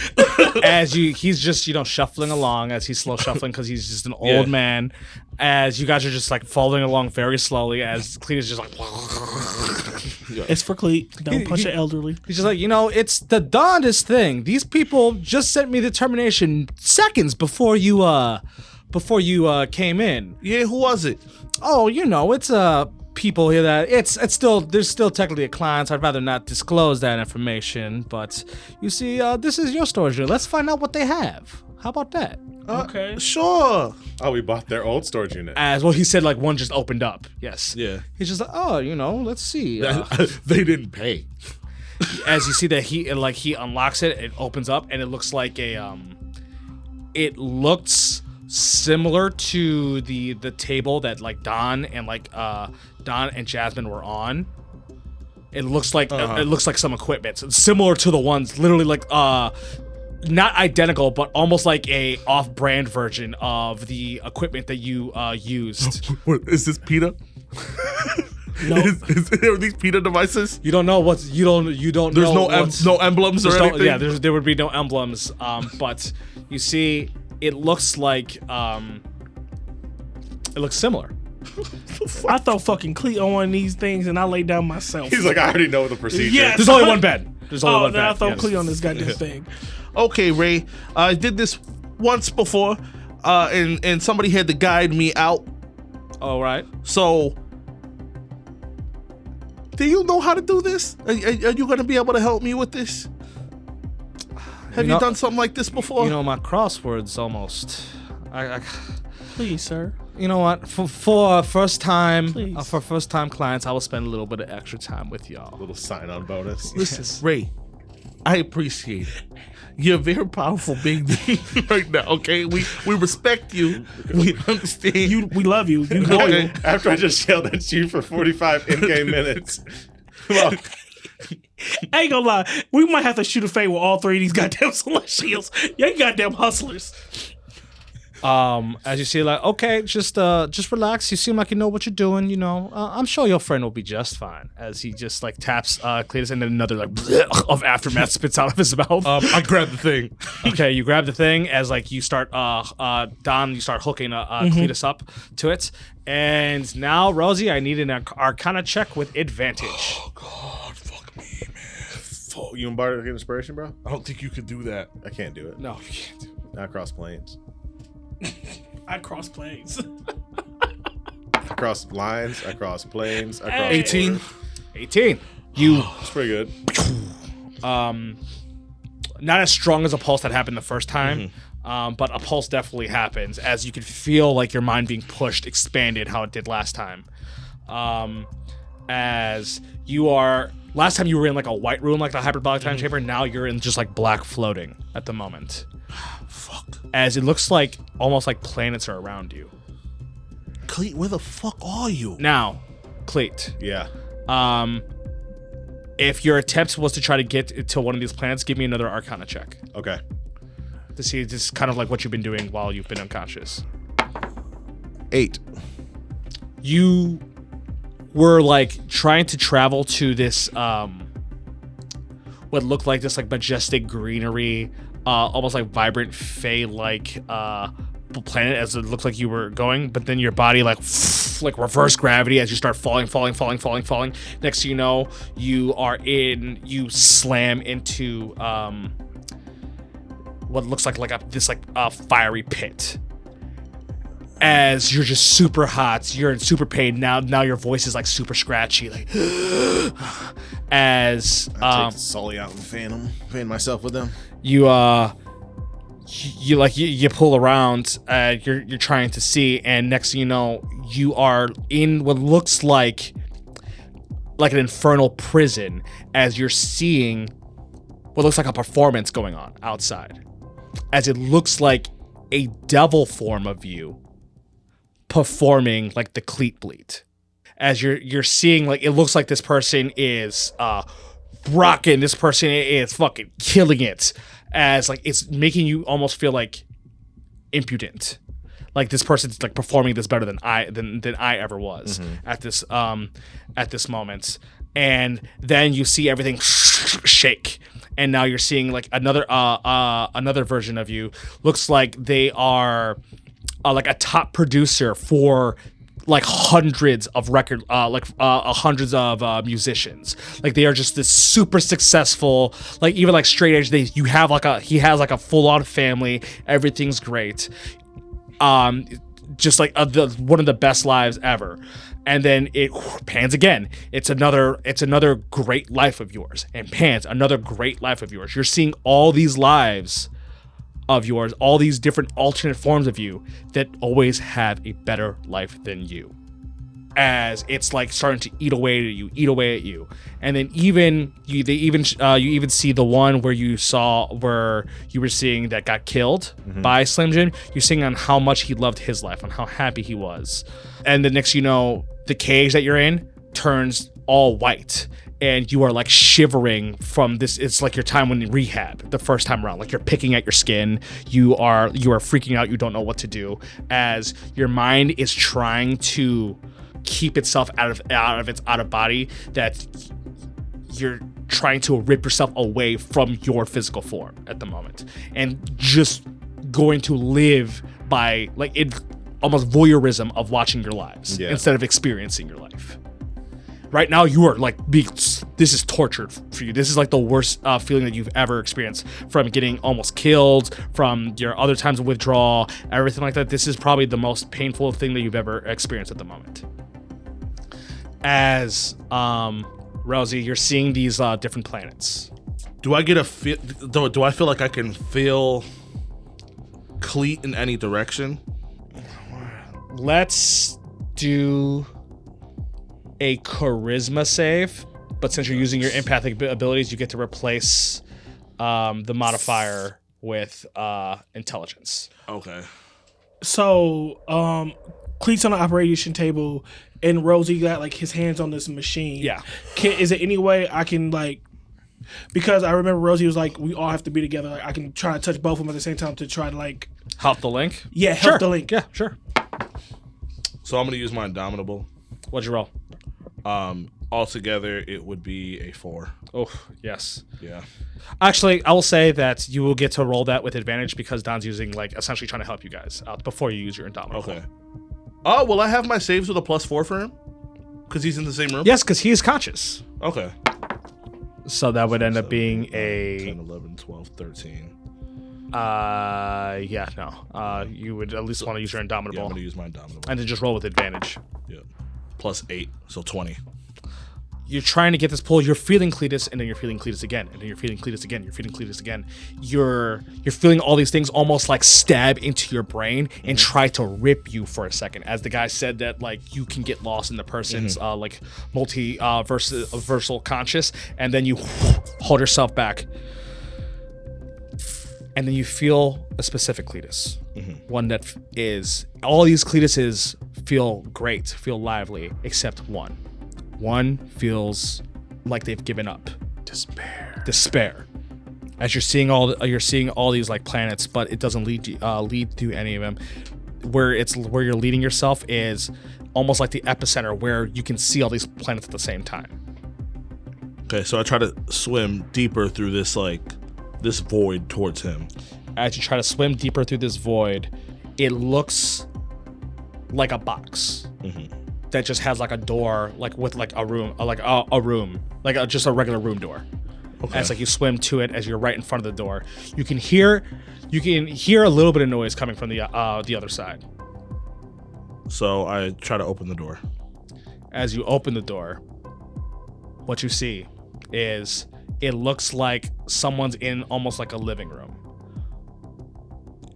he's just shuffling along as he's slow shuffling because he's just an old man. As you guys are just like following along very slowly, as Cleatus is just like It's for Cleet. Don't punch an elderly. he's just like it's the darndest thing. These people just sent me the termination seconds before you came in. yeah, who was it? Oh, it's people here that there's still technically a client. I'd rather not disclose that information, but you see, this is your storage unit. Let's find out what they have. How about that? Okay. Sure. Oh, we bought their old storage unit. As well, he said like one just opened up. Yes. Yeah. He's just like, let's see. They didn't pay. As you see that he unlocks it, it opens up, and it looks like it looks similar to the table that like Don and Jasmine were on. It looks like some equipment. It's similar to the ones literally like not identical, but almost like a off-brand version of the equipment that you used. What, is this PETA? No. Are these PETA devices? You don't know what's you don't There's know no emblems or anything? yeah, there would be no emblems. But you see, it looks like it looks similar. I throw fucking Cleet on one of these things and I lay down myself. He's like, I already know the procedure. Yes. There's only one bed. There's only one then I bed. throw yes. Cleet on this goddamn thing. Okay, Ray. I did this once before, and somebody had to guide me out. All right. So, do you know how to do this? Are you going to be able to help me with this? Have you done something like this before? My crosswords almost. Please, sir. You know what? For first time Please. for first time clients, I will spend a little bit of extra time with y'all. Little sign-on bonus. Listen, Ray, I appreciate it. You're a very powerful being right now, okay? We respect you. We understand you. We love you. You loyal. Okay. After I just yelled at you for 45 in-game minutes. Well, I ain't gonna lie. We might have to shoot a fade with all 3 of these goddamn celestials. You goddamn hustlers. As you see, like, okay, just relax. You seem like you know what you're doing. I'm sure your friend will be just fine. As he just like taps Cleatus, and then another like of aftermath spits out of his mouth. I grabbed the thing. Okay, you grab the thing as like you start Don, you start hooking Cleatus up to it, and now Rosie, I need an Arcana check with advantage. God, fuck me, man. Fuck, you and Barter get inspiration, bro? I don't think you could do that. I can't do it. No, you can't do it. Not cross planes. I cross planes. I cross lines. I cross planes. I cross 18. borders. 18. You It's pretty good. not as strong as a pulse that happened the first time, but a pulse definitely happens as you can feel like your mind being pushed, expanded how it did last time. As you are, last time you were in like a white room, like the hyperbolic time chamber. Now you're in just like black floating at the moment. Fuck. As it looks like almost like planets are around you. Cleet, where the fuck are you? Now, Cleet, Yeah. if your attempt was to try to get to one of these planets, give me another Arcana check Okay. to see just kind of like what you've been doing while you've been unconscious. 8. You were like trying to travel to this what looked like this like majestic greenery, almost like vibrant fey like planet as it looked like you were going, but then your body like reverse gravity as you start falling. Next thing you know, you slam into what looks like this fiery pit. As you're just super hot, you're in super pain. Now your voice is like super scratchy, like as I take Sully out and fan myself with them. you pull around, you're trying to see, and next thing you know, you are in what looks like an infernal prison as you're seeing what looks like a performance going on outside, as it looks like a devil form of you performing like the Cleat Bleat. As you're seeing, like, it looks like this person is rocking, this person is fucking killing it, as like it's making you almost feel like impudent, like this person's like performing this better than I ever was at this moment. And then you see everything shake, and now you're seeing like another version of you. Looks like they are like a top producer for like hundreds of hundreds of musicians. Like they are just this super successful, like even like straight edge. He has like a full on family. Everything's great. Just like one of the best lives ever. And then it pans again. It's another great life of yours, and pans another great life of yours. You're seeing all these lives of yours, all these different alternate forms of you that always have a better life than you. As it's like starting to eat away at you. And then you even see the one where you were seeing that got killed by Slim Jim. You're seeing on how much he loved his life, on how happy he was. And the next you know, the cage that you're in turns all white. And you are like shivering from this. It's like your time when in rehab the first time around. Like you're picking at your skin. You are freaking out. You don't know what to do, as your mind is trying to keep itself out of its out of body. That you're trying to rip yourself away from your physical form at the moment, and just going to live by like it, almost voyeurism of watching your lives instead of experiencing your life. Right now, you are like this is torture for you. This is like the worst feeling that you've ever experienced, from getting almost killed, from your other times of withdrawal, everything like that. This is probably the most painful thing that you've ever experienced at the moment. As Rosie, you're seeing these different planets. Do I get a feel? Do I feel like I can feel Cleat in any direction? Let's do a charisma save, but since you're using your empathic abilities, you get to replace the modifier with intelligence. Okay. So, Cleet's on the operation table, and Rosie got like his hands on this machine. Yeah. Is there any way I can like? Because I remember Rosie was like, we all have to be together. Like, I can try to touch both of them at the same time to try to like Help the link? help Sure. the link. Yeah, sure. So I'm gonna use my Indomitable. What'd you roll? Altogether, it would be a 4. Oh, yes. Yeah. Actually, I will say that you will get to roll that with advantage because Don's using, like, essentially trying to help you guys out before you use your Indomitable. Okay. Oh, will I have my saves with a +4 for him? Because he's in the same room? Yes, because he is conscious. Okay. So that would end up being 10, a 11, 12, 13. yeah, no. You would at least want to use your Yeah, Indomitable. I'm gonna use my Indomitable. And then just roll with advantage. Yeah. Plus 8, so 20. You're trying to get this pull. You're feeling Cleatus, and then you're feeling Cleatus again, and then you're feeling Cleatus again. You're feeling Cleatus again. You're feeling all these things almost like stab into your brain and try to rip you for a second. As the guy said that like you can get lost in the person's like versal conscious, and then you hold yourself back, and then you feel a specific Cleatus, one that is all these Cleatuses feel great, feel lively, except one. One feels like they've given up. Despair. As you're seeing all these like planets, but it doesn't lead to any of them. Where you're leading yourself is almost like the epicenter, where you can see all these planets at the same time. Okay, so I try to swim deeper through this void towards him. As you try to swim deeper through this void, it looks like a box. That just has like a door, like with like a room, just a regular room door. Okay. As like you swim to it, as you're right in front of the door, you can hear a little bit of noise coming from the other side. So I try to open the door. As you open the door, what you see is it looks like someone's in almost like a living room.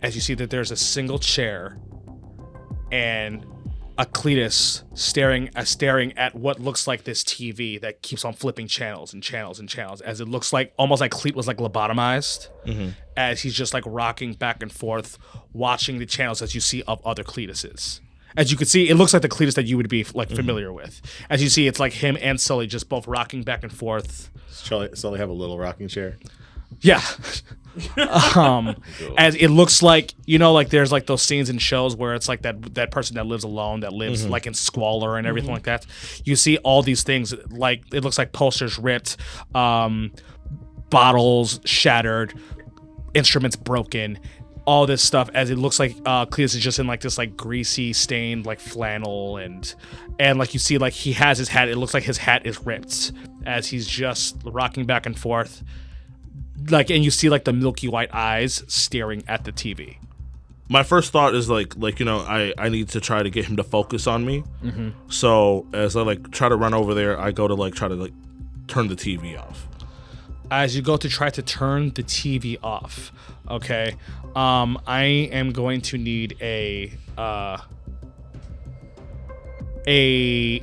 As you see that there's a single chair and a Cleatus staring at what looks like this TV that keeps on flipping channels and channels and channels, as it looks like almost like Cleat was like lobotomized, as he's just like rocking back and forth, watching the channels as you see of other Cleatuses. As you can see, it looks like the Cleatus that you would be like familiar with. As you see, it's like him and Sully just both rocking back and forth. Sully have a little rocking chair? Yeah. As it looks like, like there's like those scenes in shows where it's like that person that lives alone, that lives like in squalor and everything like that. You see all these things, like it looks like posters ripped, bottles shattered, instruments broken, all this stuff, as it looks like Cleatus is just in like this like greasy stained like flannel, and like you see like he has his hat, it looks like his hat is ripped as he's just rocking back and forth. Like, and you see like the milky white eyes staring at the TV. My first thought is like I need to try to get him to focus on me. So as I like try to run over there, I go to like try to like turn the TV off. As you go to try to turn the TV off, okay, I am going to need a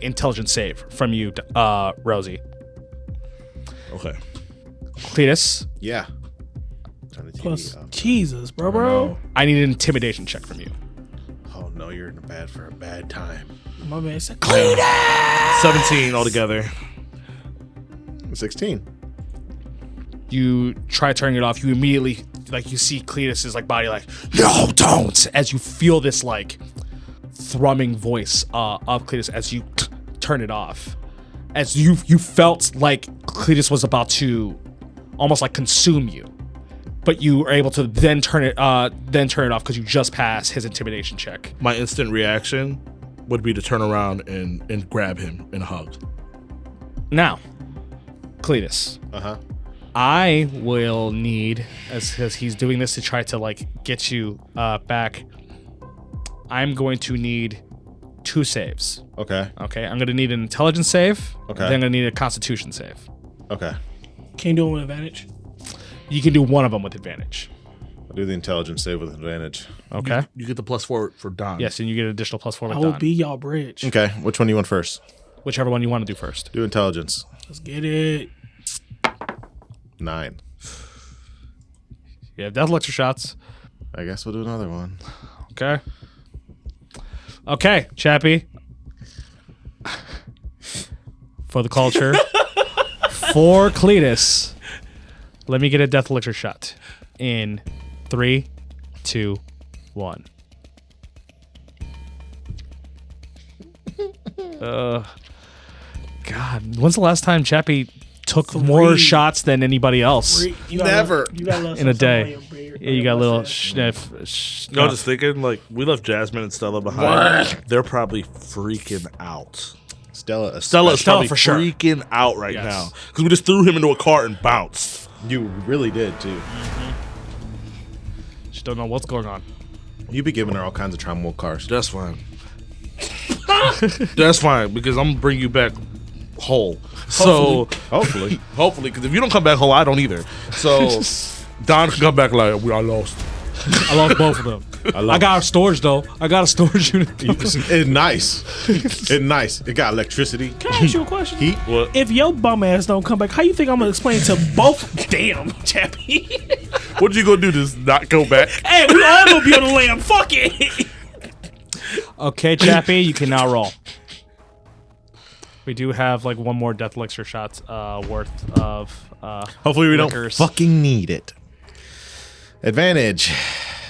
intelligence save from you, Rosie. Okay. Cleatus. Yeah. Turn the TV Plus, off. Jesus, bro. I need an intimidation check from you. Oh no, you're in for a bad time. My man said, 17 altogether. 16. You try turning it off. You immediately like you see Cleatus's like body like, no, don't. As you feel this like thrumming voice of Cleatus as you turn it off. As you felt like Cleatus was about to almost like consume you, but you were able to then turn it off because you just passed his intimidation check. My instant reaction would be to turn around and grab him and hug. Now, Cleatus. I will need, as he's doing this to try to like get you back, I'm going to need 2 saves. Okay. Okay, I'm going to need an intelligence save. Okay. Then I'm going to need a constitution save. Okay. Can you do it with advantage? You can do one of them with advantage. I'll do the intelligence save with advantage. Okay. You get the +4 for Don. Yes, and you get an additional +4 with I will Don. be y'all bridge. Okay. Which one do you want first? Whichever one you want to do first. Do intelligence. Let's get it. 9. You have death elixir shots. I guess we'll do another one. Okay. Okay, Chappie. For the culture. For Cleatus. Let me get a death elixir shot. In 3, 2, 1. God, when's the last time Chappie took more shots than anybody else You got Never. You got a little in a something on day? your beard. Yeah, you got a little mustache. sniff. No, just thinking like we left Jasmine and Stella behind. They're probably freaking out. Stella Stella's probably for sure. freaking out right Yes. now because we just threw him into a cart and bounced. You really did too. Just don't know what's going on. You be giving her all kinds of trauma cars. That's fine. That's fine because I'm gonna bring you back whole. So Hopefully. hopefully, because if you don't come back whole, I don't either. So Don can come back like I lost. I lost both of them. I got a storage though. I got a storage unit. It's nice. It's nice. It got electricity. Can I ask you a question? Heat. What? If your bum ass don't come back, how you think I'm gonna explain to both? Damn, Chappie. What you gonna do? Just not go back? Hey, we all gonna be on the lamb. Fuck it. Okay, Chappie, you can now roll. We do have like one more death elixir shots worth of. Hopefully we don't Liquors. fucking need it. Advantage.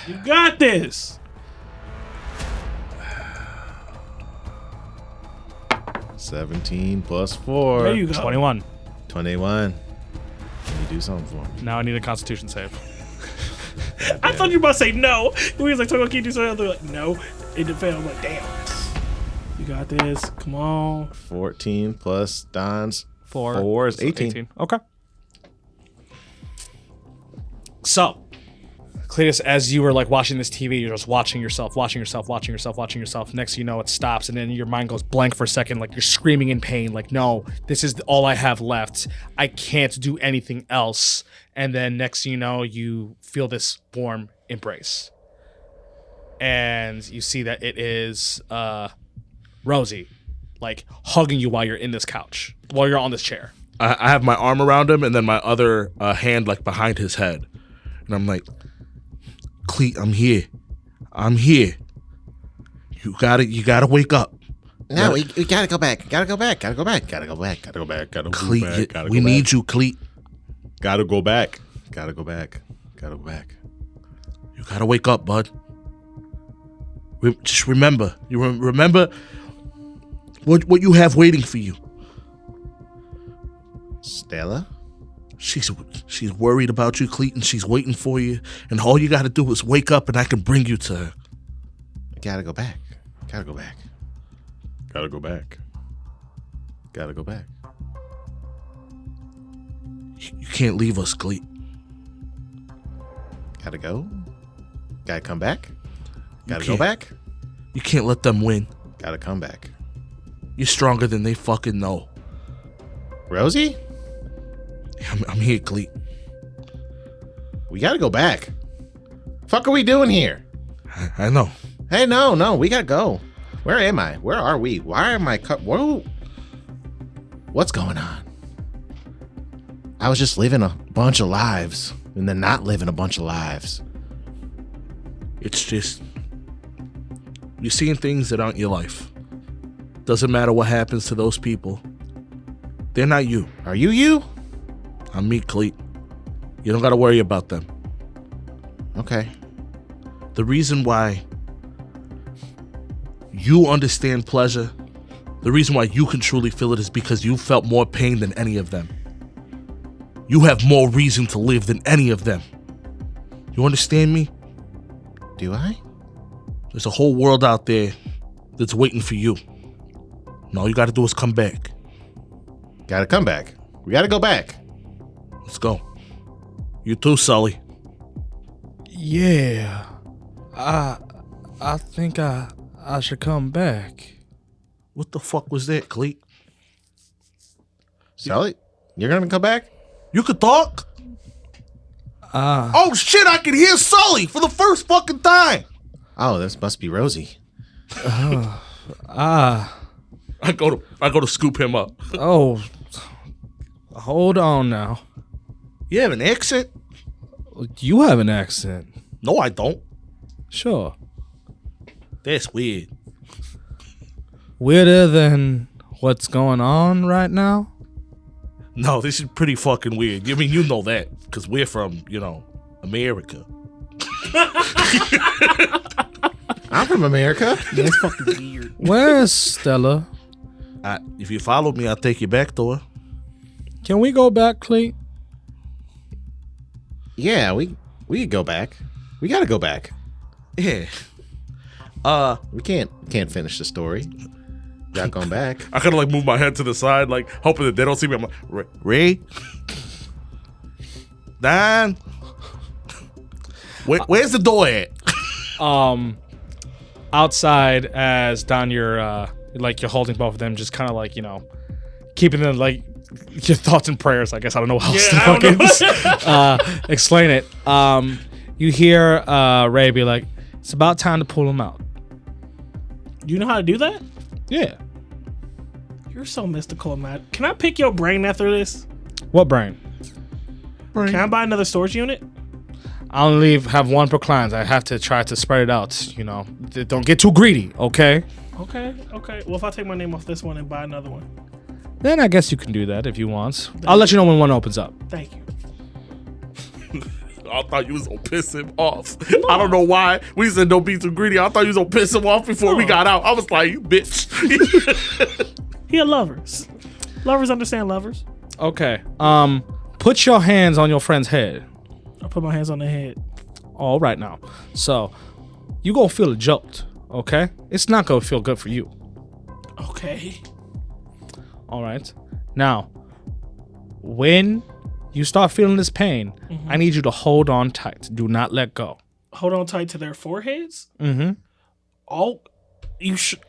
You got this. 17 plus 4. There you go. 21. 21. Can you do something for me? Now I need a Constitution save. I thought you were about to say no. We was like, talking about, can you do something? They're like, no. It didn't fail. I'm like, damn. You got this. Come on. 14 plus Don's 4. 4 is So 18. Okay. So, Cleatus, as you were like watching this TV, you're just watching yourself. Next thing you know, it stops, and then your mind goes blank for a second, like you're screaming in pain, like, no, this is all I have left. I can't do anything else. And then next thing you know, you feel this warm embrace. And you see that it is Rosie, like hugging you while you're in this couch, while you're on this chair. I have my arm around him and then my other hand like behind his head, and I'm like, Cleet, I'm here. You gotta wake up. No, we gotta go back. Gotta go back. Cleet, we need you, Cleet. Gotta go back. You gotta wake up, bud. Just remember. Remember what you have waiting for you. Stella? She's worried about you, Cleet, and she's waiting for you. And all you gotta do is wake up, and I can bring you to her. Gotta go back. You can't leave us, Cleet. Gotta go. Gotta come back. Gotta go can't. back. You can't let them win. Gotta come back. You're stronger than they fucking know. Rosie? I'm here, Cleet. We gotta go back. Fuck are we doing here? I know. Hey, no, we gotta go. Where am I? Where are we? Why am I whoa? What's going on? I was just living a bunch of lives and then not living a bunch of lives. It's just you're seeing things that aren't your life. Doesn't matter what happens to those people. They're not you. Are you? I'm me, Cleet. You don't gotta worry about them. Okay. The reason why you understand pleasure, the reason why you can truly feel it is because you felt more pain than any of them. You have more reason to live than any of them. You understand me? Do I? There's a whole world out there that's waiting for you. And all you gotta do is come back. Gotta come back. We gotta go back. Let's go. You too, Sully. Yeah. I think I should come back. What the fuck was that, Cleet? Sally, you're gonna come back? You could talk? Oh shit, I can hear Sully for the first fucking time. Oh, this must be Rosie. I go to scoop him up. Oh, hold on now. You have an accent? You have an accent. No, I don't. Sure. That's weird. Weirder than what's going on right now? No, this is pretty fucking weird. I mean, you know that because we're from, America. I'm from America. That's fucking weird. Where's Stella? If you follow me, I'll take you back to her. Can we go back, Cleet? Yeah, we could go back. We gotta go back. Yeah. We can't finish the story. Not going back. I kind of like move my head to the side, like hoping that they don't see me. I'm like, Ray, Don, where's the door at? Outside, as Don, you're holding both of them, just kind of like, you know, keeping them like your thoughts and prayers. I guess I don't know how else to fucking explain it. You hear Ray be like, "It's about time to pull him out." You know how to do that? Yeah. You're so mystical, Matt. Can I pick your brain after this? What brain? Can I buy another storage unit? I only have one per client. I have to try to spread it out. You know, don't get too greedy, okay? Okay. Well, if I take my name off this one and buy another one, Then I guess you can do that if you want. I'll let you know when one opens up. thank you. I thought you was gonna piss him off. I don't know why. We said don't be too greedy. I thought you was gonna piss him off before we got out. I was like, you bitch. He had lovers. Lovers understand lovers. Okay. Put your hands on your friend's head. I put my hands on their head. All right now. So, you gonna feel a jolt, okay? It's not gonna feel good for you. Okay. All right. Now, when you start feeling this pain, I need you to hold on tight. Do not let go. Hold on tight to their foreheads? Mm-hmm. Oh, you should.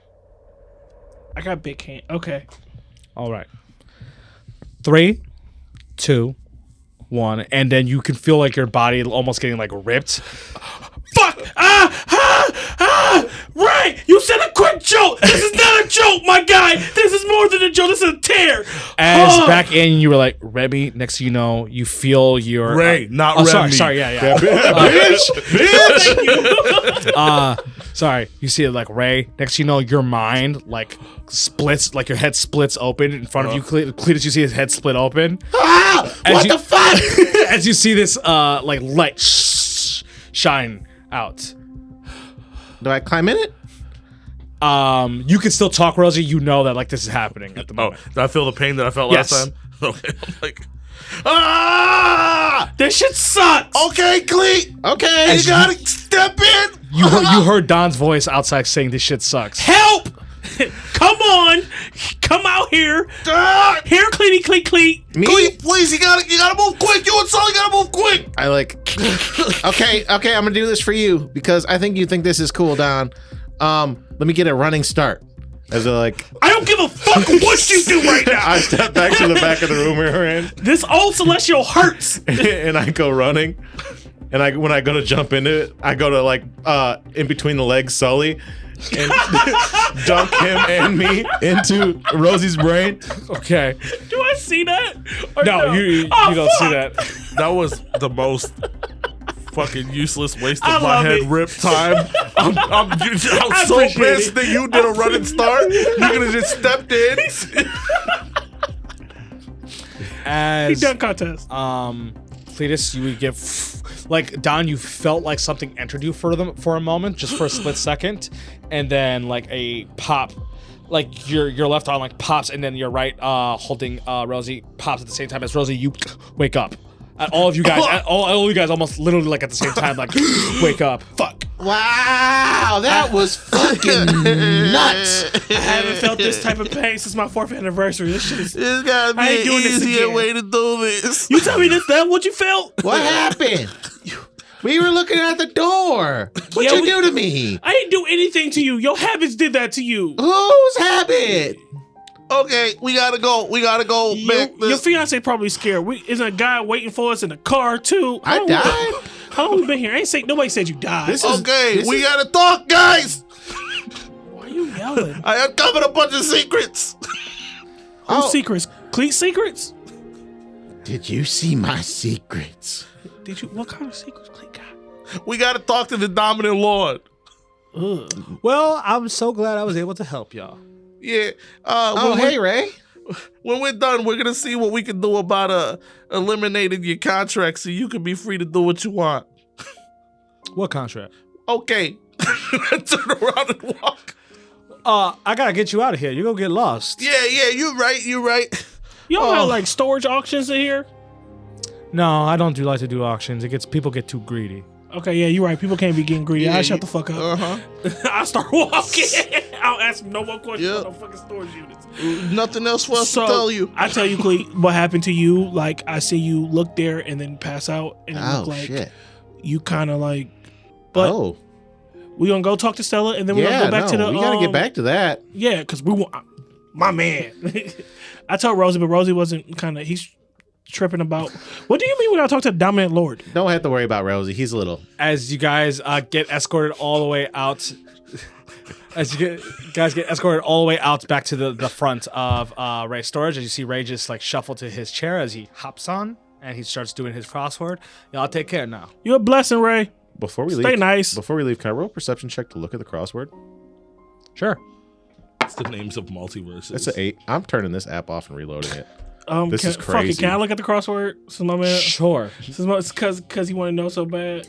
I got big hand. Okay. All right. 3, 2, 1, and then you can feel like your body almost getting like ripped. Fuck! Ray! You said a quick joke! This is not a joke, my guy! This is more than a joke, this is a tear! As back in, you were like, Remy, next thing you know, you feel your... Ray, not oh, Remy. sorry, yeah. Bitch. Sorry, you see it like Ray. Next thing you know, your mind like splits, like your head splits open in front of you. Cleatus, you see his head split open. What the fuck? As you see this like light shine out. Do I climb in it? You can still talk, Rosie. You know that like this is happening at the Oh, moment. did I feel the pain that I felt Yes. last time? Okay, I'm like, ah! This shit sucks! Okay, Cleet. Okay. You gotta step in. You heard Don's voice outside saying this shit sucks. Help! Come on! Come out here! Ah! Here, Cleety, Cleet! Me? Cleet, please, you gotta move quick. You and Sully gotta move quick. I like. Okay, I'm gonna do this for you because I think you think this is cool, Don. Let me get a running start. As I like, I don't give a fuck what you do right now! I step back to the back of the room we were in, This old celestial hurts! and I go running. And when I go to jump into it, I go to like in between the legs, Sully, and dunk him and me into Rosie's brain. Okay. Do I see that? Or No, you Oh, don't see fuck! that. That was the most fucking useless waste I of my love head it. rip time. I'm so appreciate pissed it. that you did a running start. You could have just stepped in. As Dunk contest. Cleatus, you would give like Don, you felt like something entered you for a moment, just for a split second, and then like a pop, like your left arm like pops, and then your right holding Rosie pops at the same time as Rosie. You wake up. At all of you guys, all of you guys, almost literally like at the same time, like wake up. Fuck. Wow, that was fucking nuts. I haven't felt this type of pain since my 4th anniversary. This shit is. There's gotta be I ain't an doing this easier again. way to do this. You tell me that what you felt? What happened? We were looking at the door. What'd Yeah, you do to me? I didn't do anything to you. Your habits did that to you. Whose habit? Okay, we gotta go. We gotta go back. Your fiance probably scared. Isn't a guy waiting for us in the car too? I died. How long we been here? Nobody said you died. Okay, we gotta talk, guys. Why are you yelling? I uncovered a bunch of secrets. Whose secrets? Cleat secrets? Did you see my secrets? Did you? What kind of secrets Cleat got? We gotta talk to the dominant lord. Ugh. Well, I'm so glad I was able to help y'all. Yeah. Oh, hey, Ray. When we're done, we're gonna see what we can do about eliminating your contract so you can be free to do what you want. What contract? Okay. Turn around and walk. I gotta get you out of here. You're gonna get lost. Yeah, you're right. You don't have like storage auctions in here? No, I don't like to do auctions. People get too greedy. Okay, yeah, you're right. People can't be getting greedy. I shut the fuck up. Uh-huh. I start walking. I'll ask no more questions Yeah. about no fucking storage units. Nothing else for us to tell you. I tell you, Cle, what happened to you? Like, I see you look there and then pass out, and it Oh look like shit. you kind of like. But Oh. we gonna go talk to Stella, and then we're gonna go back to the. We gotta get back to that. Yeah, because we want my man. I told Rosie, but Rosie wasn't kind of. He's tripping about. What do you mean when I talk to the dominant lord? Don't have to worry about Rosie. He's a little. As you guys get escorted all the way out. Guys get escorted all the way out back to the front of Ray's storage. As you see Ray just like shuffle to his chair as he hops on and he starts doing his crossword. Y'all take care now. You're a blessing, Ray. Before we Stay leave, nice. Before we leave, can I roll a perception check to look at the crossword? Sure. It's the names of multiverses. That's an 8. I'm turning this app off and reloading it. This Can, is fuck crazy. it, can I look at the crossword? Since my man, Sure. because you want to know so bad.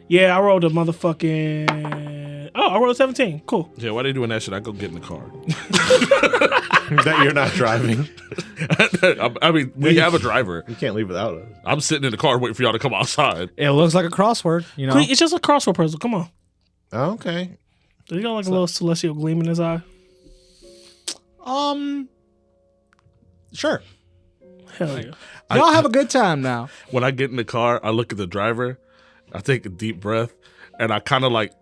Yeah, I rolled a motherfucking. Oh, I rolled a 17. Cool. Yeah, why they doing that shit? I go get in the car. That you're not driving. I mean, we have a driver. You can't leave without us. I'm sitting in the car waiting for y'all to come outside. It looks like a crossword, you know. It's just a crossword puzzle. Come on. Oh, okay. He got like a little celestial gleam in his eye. Sure. Hell yeah. Y'all have a good time now. When I get in the car, I look at the driver, I take a deep breath, and I kind of like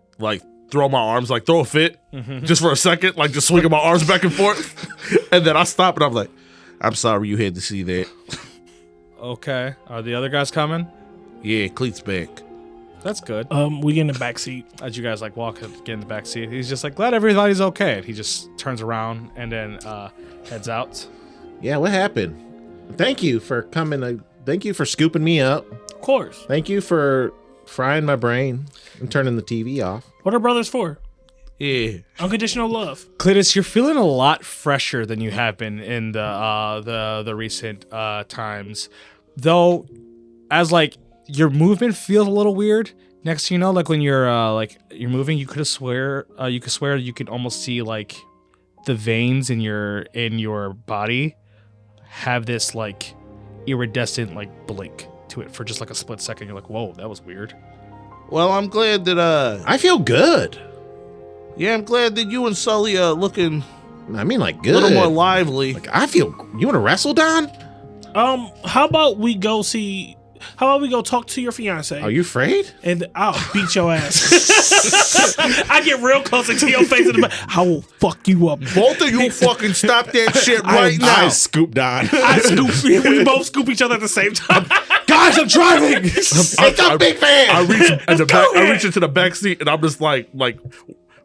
throw my arms, like throw a fit just for a second, like just swinging my arms back and forth. And then I stop and I'm like, I'm sorry you had to see that. Okay. Are the other guys coming? Yeah, Cleet's back. That's good. We get in the back seat. As you guys like get in the back seat, he's just like, glad everybody's okay. And he just turns around and then heads out. Yeah, what happened? Thank you for coming. Thank you for scooping me up. Of course. Thank you for frying my brain and turning the TV off. What are brothers for? Yeah. Unconditional love. Cleatus, you're feeling a lot fresher than you have been in the recent times, though. As like your movement feels a little weird. Next, you know, like when you're moving, you could swear you could almost see like the veins in your body have this like iridescent like blink to it for just like a split second. You're like, whoa, that was weird. Well, I'm glad that I feel good. yeah, I'm glad that you and Sully are looking I mean, like a good. little more lively. Like I feel. You want to wrestle, Don? How about we go talk to your fiance? Are you afraid? And I'll beat your ass. I get real close into your face in the back. I will fuck you up. Both of you fucking stop that shit right now. I scoop Don. I scoop. We both scoop each other at the same time. Guys, I'm driving. It's a big fan. I reach into the back seat and I'm just like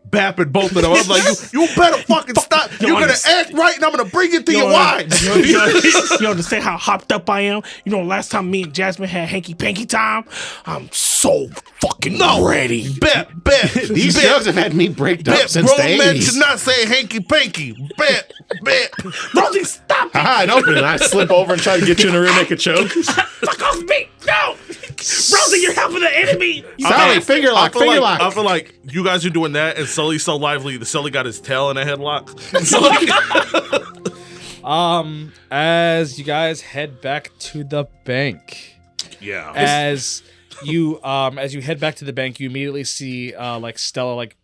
bapping both of them. I'm like, you better fucking stop. You're gonna act right and I'm gonna bring it to your wives. You understand how hopped up I am? You know, last time me and Jasmine had hanky panky time, I'm so fucking ready. Bet. These jugs have had me breaked up since the Grown men 80s. should not say hanky panky. Bet. Rosie, stop it. I'd open it. I'd slip over and try to get you in a rear naked choke. Fuck off me. No. Rosie, you're helping the enemy. Sorry, finger lock. I feel like you guys are doing that and Sully's so lively. The Sully got his tail in a headlock. As you guys head back to the bank. Yeah. As you head back to the bank, you immediately see like Stella like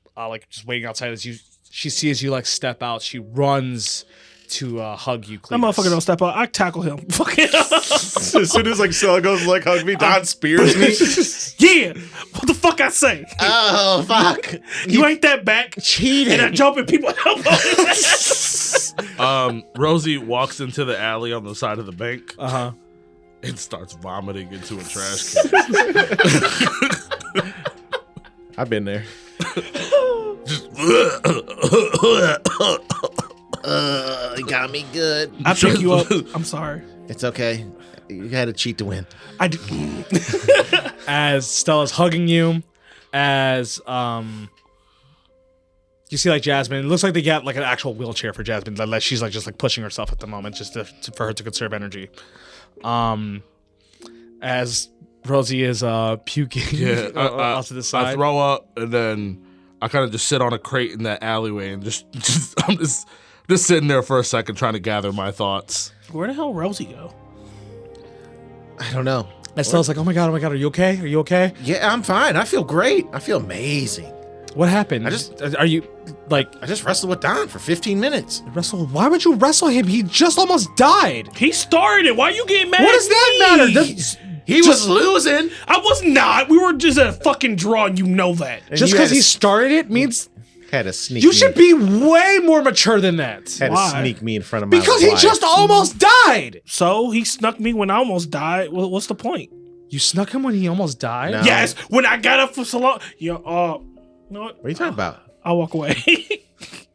just waiting outside as she sees you like step out. She runs to hug you. That motherfucker don't step out. I tackle him. Fuck it. As soon as like Stella goes like hug me, Don spears me. Yeah. What the fuck I say? Oh fuck! You ain't that back. Cheating. And I jump in people's elbows. Rosie walks into the alley on the side of the bank. Uh-huh. And starts vomiting into a trash can. I've been there. It got me good. I pick you up. I'm sorry. It's okay. You had to cheat to win. I do. As Stella's hugging you, as you see like Jasmine, it looks like they got like an actual wheelchair for Jasmine. Like she's like just like pushing herself at the moment just for her to conserve energy. As Rosie is puking off to the side. I throw up and then I kind of just sit on a crate in that alleyway and I'm just sitting there for a second trying to gather my thoughts. Where the hell Rosie go? I don't know. And Stella's like, oh my god, are you okay? Are you okay? Yeah, I'm fine. I feel great. I feel amazing. What happened? Are you like I just wrestled with Don for 15 minutes. wrestle? Why would you wrestle him? He just almost died. He started it. Why you getting mad? What does that matter? He was losing. I was not. We were just at a fucking draw, and you know that. And Just you because had he to- started it means had to sneak. you me- should be way more mature than that. had Why? to sneak me in front of my Because he wife. just almost died. So he snuck me when I almost died. What's the point? You snuck him when he almost died. No. Yes, when I got up for so long. You know what? What are you talking about? I'll walk away.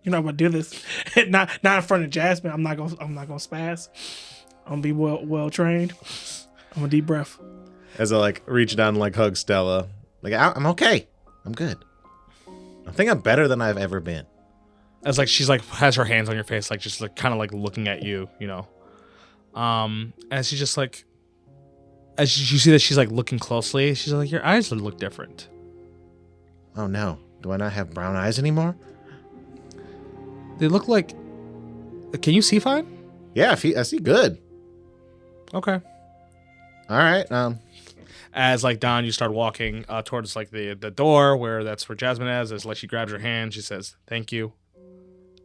You're not gonna do this. not in front of Jasmine. I'm not gonna spaz. I'm gonna be well trained. I'm gonna deep breath. As I like reach down and like hug Stella. Like I'm okay. I'm good. I think I'm better than I've ever been. As like she's like has her hands on your face, like just like kind of like looking at you, you know. As she just like, as you see that she's like looking closely, she's like, your eyes look different. Oh no. Do I not have brown eyes anymore? They look like. Can you see fine? Yeah, I see good. Okay. All right. As like Don, you start walking towards like the door that's where Jasmine is. As like she grabs your hand, she says, "Thank you."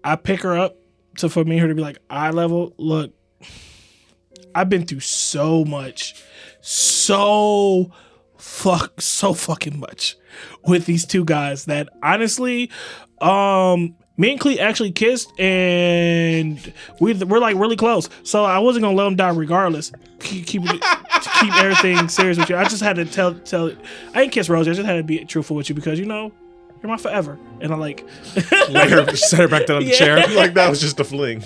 I pick her up for me and her to be like eye level. Look, I've been through so much, so fucking much with these two guys that honestly, me and Cleet actually kissed and we're like really close. So I wasn't gonna let them die regardless. Keep everything serious with you. I just had to tell. I didn't kiss Rosie. I just had to be truthful with you because you know. You're my forever. And I like Lay her, set her back down on the chair. like that was just a fling.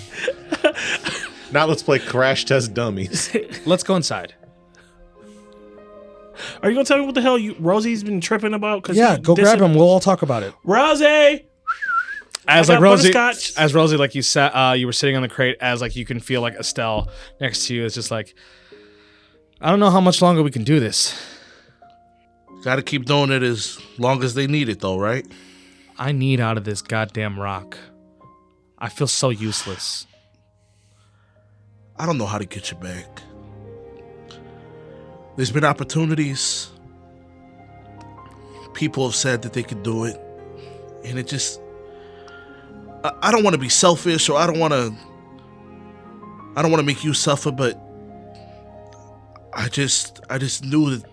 Now let's play Crash Test Dummies. Let's go inside. Are you gonna tell me what the hell Rosie's been tripping about? Yeah, go grab him. We'll all talk about it. Rosie! As I like got Rosie, butterscotch. like you sat, you were sitting on the crate. As like you can feel like Estelle next to you. It's just like, I don't know how much longer we can do this. Gotta keep doing it as long as they need it, though, right? I need out of this goddamn rock. I feel so useless. I don't know how to get you back. There's been opportunities. People have said that they could do it. And it just... I don't want to be selfish, or I don't want to make you suffer, but I just knew that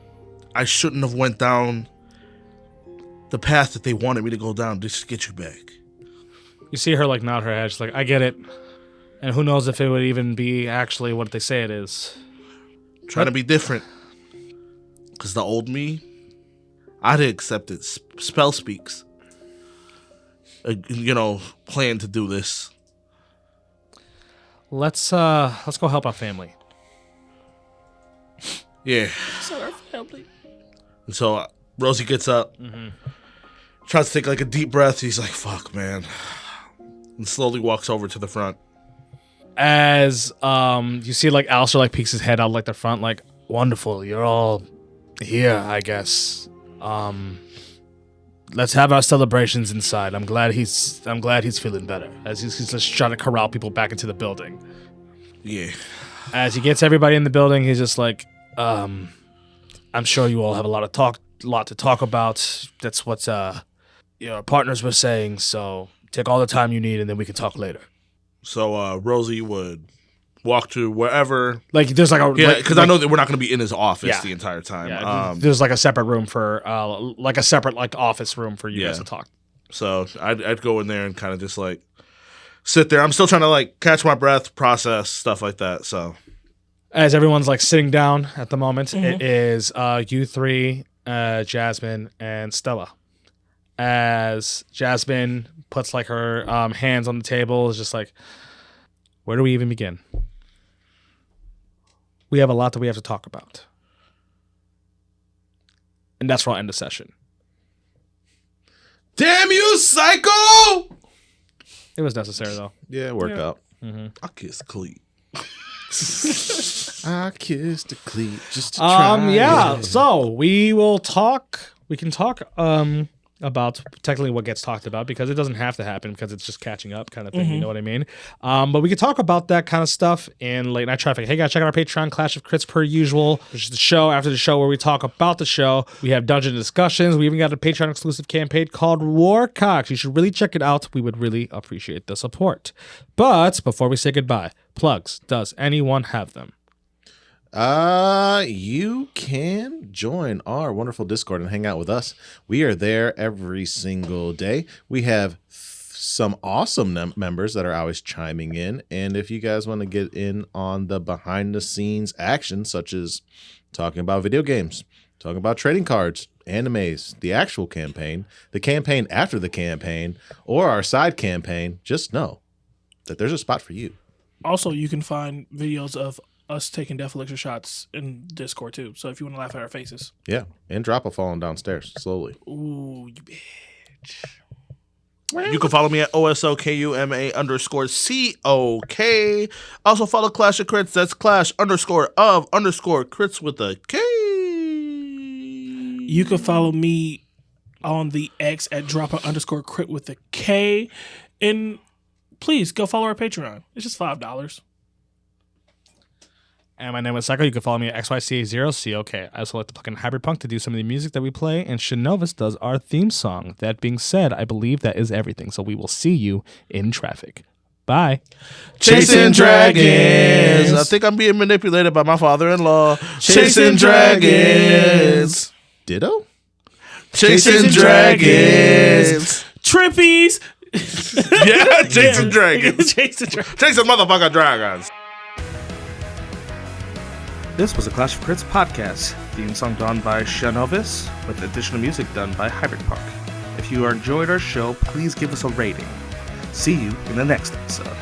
I shouldn't have went down the path that they wanted me to go down just to get you back. You see her like nod her head. She's like, I get it. And who knows if it would even be actually what they say it is. Trying to be different. Because the old me, I'd have accepted spell speaks. Plan to do this. Let's go help our family. Yeah. And so Rosie gets up, tries to take like a deep breath. He's like, fuck, man. And slowly walks over to the front. As you see like Alistair like peeks his head out like the front, like, wonderful, you're all here, I guess. Let's have our celebrations inside. I'm glad he's feeling better. As he's just trying to corral people back into the building. Yeah. As he gets everybody in the building, he's just like, I'm sure you all have a lot to talk about. That's what your partners were saying. So take all the time you need, and then we can talk later. So Rosie would walk to wherever. Like there's like a Because I know that we're not going to be in his office Yeah. the entire time. Yeah, there's like a separate room for like a separate like office room for you guys to talk. So I'd go in there and kind of just like sit there. I'm still trying to like catch my breath, process stuff like that. So As everyone's like sitting down at the moment, it is you three, Jasmine, and Stella. As Jasmine puts like her hands on the table, is just like, where do we even begin? We have a lot that we have to talk about. And that's where I'll end the session. Damn you, psycho! It was necessary though. Yeah, it worked out. I kiss Cleet. I kissed a cleat just to try. Yeah. So we will talk. We can talk. about technically what gets talked about because it doesn't have to happen because it's just catching up kind of thing. You know what I mean? But we could talk about that kind of stuff in Late Night Traffic. Hey guys, check out our Patreon, Clash of Crits per usual. Which is the show after the show where we talk about the show. We have dungeon discussions. We even got a Patreon exclusive campaign called Warcocks. You should really check it out. We would really appreciate the support. But before we say goodbye, plugs. Does anyone have them? You can join our wonderful Discord and hang out with us. We are there every single day. We have some awesome members that are always chiming in. And if you guys want to get in on the behind the scenes action, such as talking about video games, talking about trading cards, animes, the actual campaign, the campaign after the campaign, or our side campaign, just know that there's a spot for you. Also, you can find videos of us taking Death Elixir shots in Discord too. So if you want to laugh at our faces. Yeah. And drop a falling downstairs slowly. Ooh, you bitch. You can follow me at OSOKUMA_COK. Also follow Clash of Crits. That's Clash_of_crits with a K. You can follow me on the X at dropper_crit with a K. And please go follow our Patreon. It's just $5. And my name is Psycho. You can follow me at XYCA0COK. I also like to plug in Hybrid Punk to do some of the music that we play, and Shinovis does our theme song. That being said, I believe that is everything. So we will see you in traffic. Bye. Chasing dragons. I think I'm being manipulated by my father-in-law. Chasing dragons. Ditto? Chasing dragons. Trippies. Yeah, chasing dragons. Chasing dragons. Chasing motherfucking dragons. This was a Clash of Crits podcast. Theme song done by Shinovis, with additional music done by Hybrid Punk. If you enjoyed our show, please give us a rating. See you in the next episode.